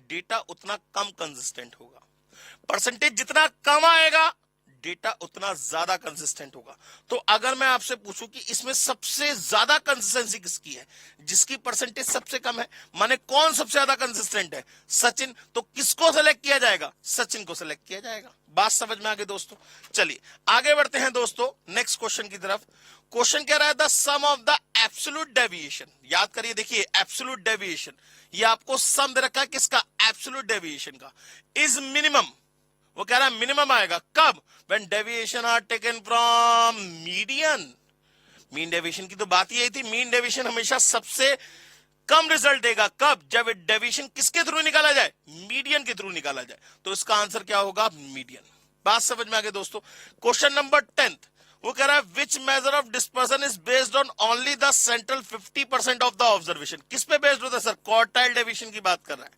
डेटा उतना कम कंसिस्टेंट होगा, परसेंटेज जितना कम आएगा डेटा उतना ज्यादा कंसिस्टेंट होगा। तो अगर मैं आपसे पूछूं कि इसमें सबसे ज्यादा कंसिस्टेंसी किसकी है, जिसकी परसेंटेज सबसे कम है, माने कौन सबसे ज्यादा कंसिस्टेंट है? सचिन। तो किसको सेलेक्ट किया जाएगा? सचिन को सेलेक्ट किया जाएगा। बात समझ में आ गई दोस्तों? चलिए आगे बढ़ते हैं दोस्तों नेक्स्ट क्वेश्चन की तरफ। क्वेश्चन कह रहा है the sum of the absolute deviation. याद करिए, देखिए एब्सोल्यूट डेविएशन, ये आपको सम दे रखा है किसका? एब्सोल्यूट डेविएशन का। इज मिनिमम, वो कह रहा है मिनिमम आएगा कब? When deviation are taken from median. Mean deviation की तो बात ही आई थी, मीन डेविएशन हमेशा सबसे कम रिजल्ट देगा कब? जब डेविएशन किसके थ्रू निकाला जाए? मीडियन के थ्रू निकाला जाए। तो इसका आंसर क्या होगा? मीडियन। बात समझ में आ गई दोस्तों? क्वेश्चन नंबर 10, वो कह रहा है which measure of dispersion is based on only the central 50% of the observation. किस पे बेस्ड होता है सर? क्वार्टाइल डेविएशन की बात कर रहा है।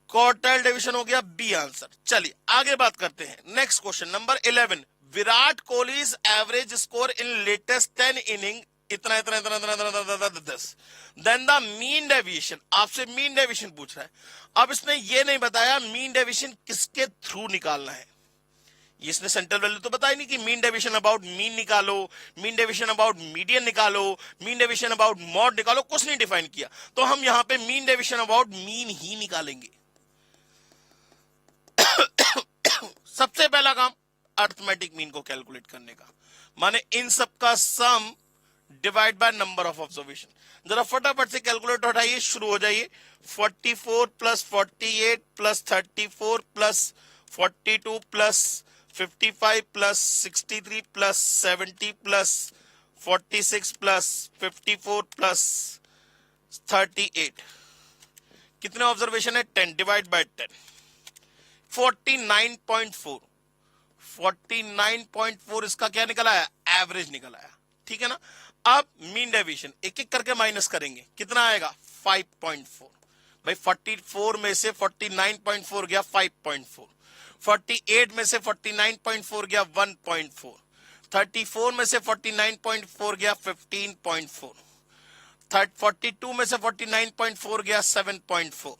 क्वार्टाइल डिवीजन हो गया बी आंसर। चलिए आगे बात करते हैं। Next question number 11, Virat Kohli's average score in latest 10 inning इतना इतना इतना इतना इतना 10। देन द मीन डेविएशन, आपसे मीन डेविएशन पूछ रहा है। अब इसने ये नहीं बताया मीन डेविएशन किसके थ्रू निकालना है। इसने सेंट्रल वैल्यू तो बताया नहीं कि मीन डेविएशन अबाउट मीन निकालो, मीन डेविएशन अबाउट मीडियन निकालो, मीन डेविएशन अबाउट मॉड निकालो, कुछ नहीं डिफाइन किया। तो हम यहां पे mean deviation about mean he निकालेंगे। सबसे पहला काम अर्थमेटिक मीन को कैलकुलेट करने का, माने इन सब का sum divide by number of observation. जरा फटाफट से कैलकुलेटर उठाइए, शुरू हो जाइए। 44 plus 48 plus 34 plus 42 plus 55 plus 63 plus 70 plus 46 plus 54 plus 38, कितने ऑब्जर्वेशन है? 10 डिवाइड बाय 10, 49.4। 49.4 इसका क्या निकला है? एवरेज निकला है। ठीक है ना। अब मीन डेविएशन एक एक करके माइनस करेंगे, कितना आएगा? 5.4। भाई 44 में से 49.4 गया 5.4, 48 में से 49.4 गया 1.4, 34 में से 49.4 गया 15.4, 42 में से 49.4 गया 7.4,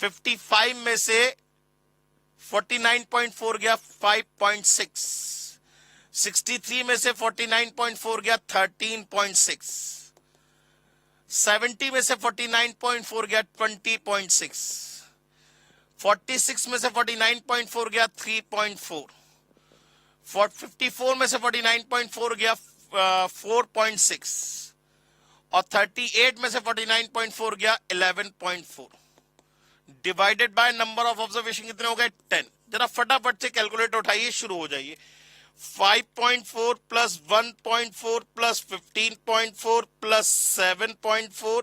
55 में से 49.4 गया 5.6, 63 में से 49.4 गया 13.6, 70 में से 49.4 गया 20.6, 46 में से 49.4 गया 3.4, 54 में से 49.4 गया 4.6 और 38 में से 49.4 गया 11.4 divided by number of observation कितने हो गए? 10। जरा फटाफट से कैलकुलेटर उठाइए, शुरू हो जाइए। 5.4 plus 1.4 plus 15.4 plus 7.4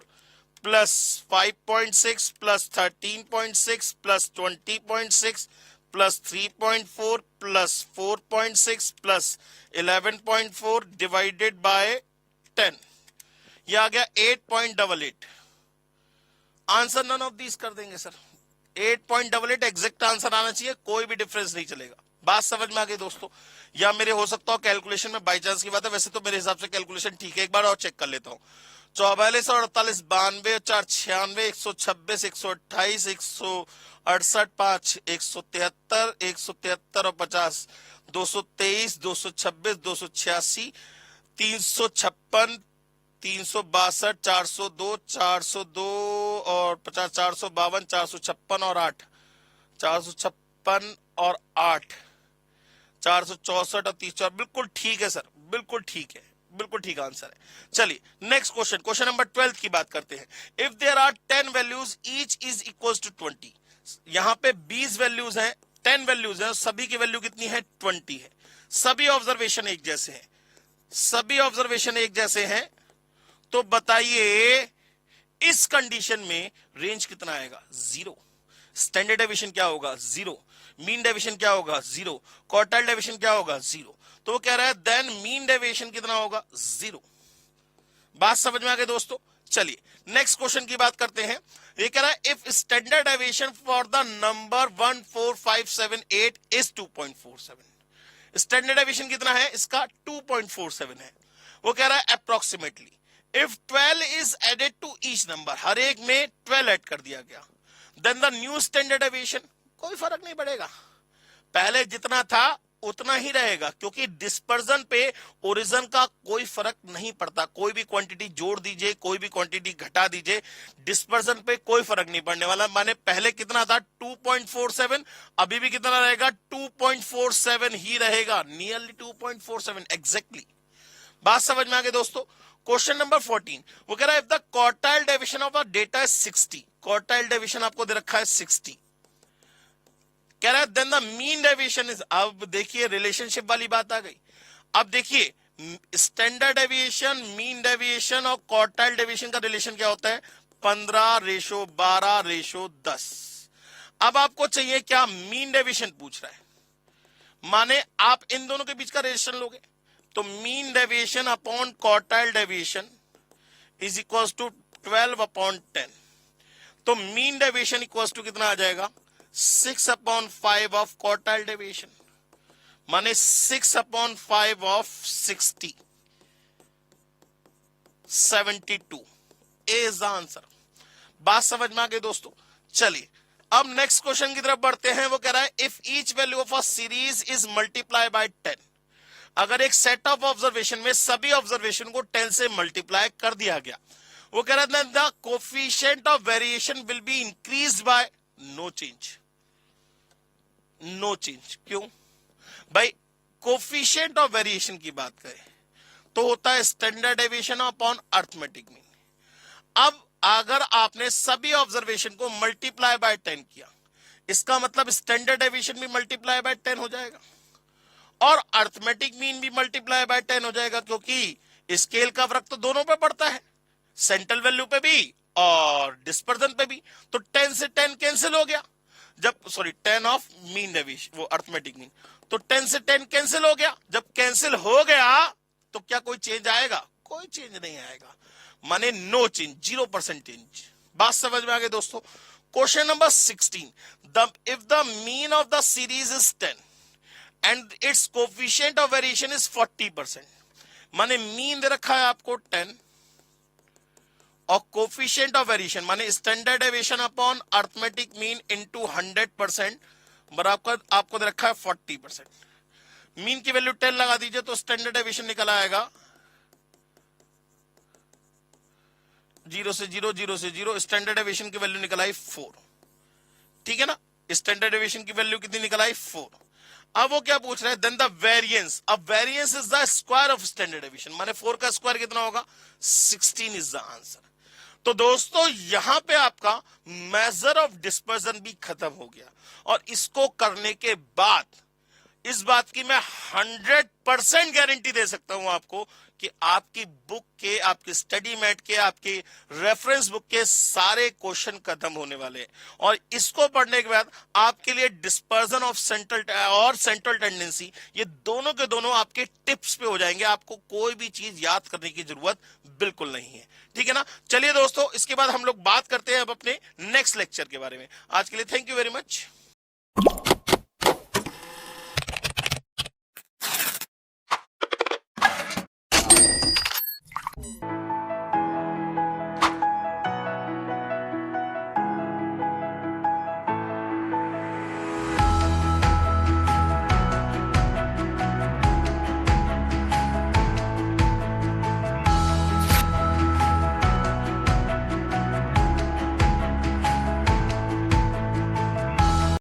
plus 5.6 plus 13.6 plus 20.6 plus 3.4 plus 4.6 plus 11.4 divided by 10, यह आ गया 8.88। आंसर नन ऑफ दीज कर देंगे सर। 8.88 एग्जैक्ट आंसर आना चाहिए, कोई भी डिफरेंस नहीं चलेगा। बात समझ में आ गई दोस्तों? या मेरे हो सकता हो कैलकुलेशन में बाई चांस की बात है, वैसे तो मेरे हिसाब से कैलकुलेशन ठीक है। एक बार और चेक कर लेता हूं। 44 और 48 92 4 96 126 128 168 5 173 173 और 50 223 226 286 356 362 402 402 और 50 452 456 और 8 456 और 8 464 और 30। बिल्कुल ठीक है सर, बिल्कुल ठीक है, बिल्कुल ठीक आंसर है। चलिए नेक्स्ट क्वेश्चन, क्वेश्चन नंबर 12 की बात करते हैं। If there are 10 values each is equal to 20, यहां पे 20 वैल्यूज हैं, 10 वैल्यूज हैं, सभी की वैल्यू कितनी है? 20 है। सभी ऑब्जर्वेशन एक जैसे हैं, सभी ऑब्जर्वेशन एक जैसे हैं, तो बताइए इस कंडीशन में रेंज कितना आएगा? 0। स्टैंडर्ड डेविएशन क्या होगा? 0। मीन डेविएशन क्या होगा? 0। क्वार्टाइल डेविएशन क्या होगा? 0। तो वो कह रहा है देन मीन डेविएशन कितना होगा? 0। बात समझ में आ गई दोस्तों? चलिए नेक्स्ट क्वेश्चन की बात करते हैं। ये कह रहा है if standard deviation for the number 14578 is 2.47, standard deviation कितना है इसका? 2.47 है। वो कह रहा है approximately if 12 is added to each number, हर एक में 12 ऐड कर दिया गया, then the new standard deviation, कोई फर्क नहीं पड़ेगा, पहले जितना था उतना ही रहेगा, क्योंकि डिस्पर्जन पे ओरिजिन का कोई फर्क नहीं पड़ता। कोई भी क्वांटिटी जोड़ दीजिए, कोई भी क्वांटिटी घटा दीजिए, डिस्पर्जन पे कोई फर्क नहीं पड़ने वाला। माने पहले कितना था? 2.47, अभी भी कितना रहेगा? 2.47 ही रहेगा, नियरली 2.47 एग्जैक्टली। बात समझ में आ गई दोस्तों? क्वेश्चन नंबर 14, वो कह रहा है if the quartile deviation of the data is 60, quartile deviation आपको दे रखा है 60, कह रहा है then the mean deviation is, अब देखिए रिलेशनशिप वाली बात आ गई। अब देखिए स्टैंडर्ड डेविएशन, मीन डेविएशन और क्वार्टाइल डेविएशन का रिलेशन क्या होता है? 15:12:10। अब आपको चाहिए क्या? मीन डेविएशन पूछ रहा है, माने आप इन दोनों के बीच का रिलेशन लोगे, तो mean deviation upon quartile deviation is equal to 12/10। तो मीन डेविएशन इक्वल टू कितना आ जाएगा? 6/5 ऑफ क्वार्टाइल डेविएशन, माने 6/5 ऑफ 60, 72 इज द आंसर। बात समझ में आ गई दोस्तों? चलिए अब नेक्स्ट क्वेश्चन की तरफ बढ़ते हैं। वो कह रहा है if each value of a series is multiply by 10, अगर एक सेट ऑफ ऑब्जर्वेशन में सभी ऑब्जर्वेशन को 10 से मल्टीप्लाई कर दिया गया, वो कह रहा है the coefficient of variation will be increased by no change. No change क्यों भाई? कोफिशिएंट ऑफ वेरिएशन की बात करें तो होता है standard deviation upon arithmetic mean. अब अगर आपने सभी ऑब्जर्वेशन को मल्टीप्लाई बाय 10 किया, इसका मतलब स्टैंडर्ड डेविएशन भी मल्टीप्लाई बाय 10 हो जाएगा और अरिथमेटिक मीन भी मल्टीप्लाई बाय 10 हो जाएगा, क्योंकि स्केल का फर्क तो दोनों पे पड़ता है, सेंट्रल वैल्यू पे भी और डिस्पर्जन पे भी। तो 10 से 10 कैंसिल हो गया, जब सॉरी 10 ऑफ मीन डेविएशन, वो अर्थमेटिक मीन, तो 10 से 10 कैंसिल हो गया। जब कैंसिल हो गया तो क्या कोई चेंज आएगा? कोई चेंज नहीं आएगा, माने नो चेंज, 0% चेंज। बात समझ में आ गई दोस्तों? Question number 16, if the mean of the series is 10 and it's coefficient of variation is 40%, माने मीन दे रखा है आपको 10 और कोफिशिएंट ऑफ वेरिएशन माने standard deviation upon arithmetic mean into 100% बराबर आपको दे रखा है 40%। मीन की वैल्यू 10 लगा दीजिए तो स्टैंडर्ड डेविएशन निकल आएगा 0 से 0, 0 से 0, स्टैंडर्ड डेविएशन की वैल्यू निकल आई 4। ठीक है ना, स्टैंडर्ड डेविएशन की वैल्यू कितनी निकल आई? 4। अब वो क्या पूछ रहा है? देन द वेरिएंस, अब variance is the square of standard deviation, माने 4 का स्क्वायर कितना होगा? 16 इज द आंसर। तो दोस्तों यहां पे आपका मेजर ऑफ डिस्पर्जन भी खत्म हो गया, और इसको करने के बाद इस बात की मैं 100% गारंटी दे सकता हूं आपको कि आपकी बुक के, आपकी स्टडी मैट के, आपके रेफरेंस बुक के सारे क्वेश्चन खत्म होने वाले हैं। और इसको पढ़ने के बाद आपके लिए डिस्पर्जन ऑफ सेंट्रल और सेंट्रल टेंडेंसी, ये दोनों के दोनों आपके टिप्स पे हो जाएंगे। आपको कोई भी चीज याद करने की जरूरत बिल्कुल नहीं है। ठीक है ना? चलिए दोस्तों, इसके बाद हम लोग बात करते हैं अब अपने नेक्स्ट लेक्चर के बारे में। आज के लिए थैंक यू वेरी मच।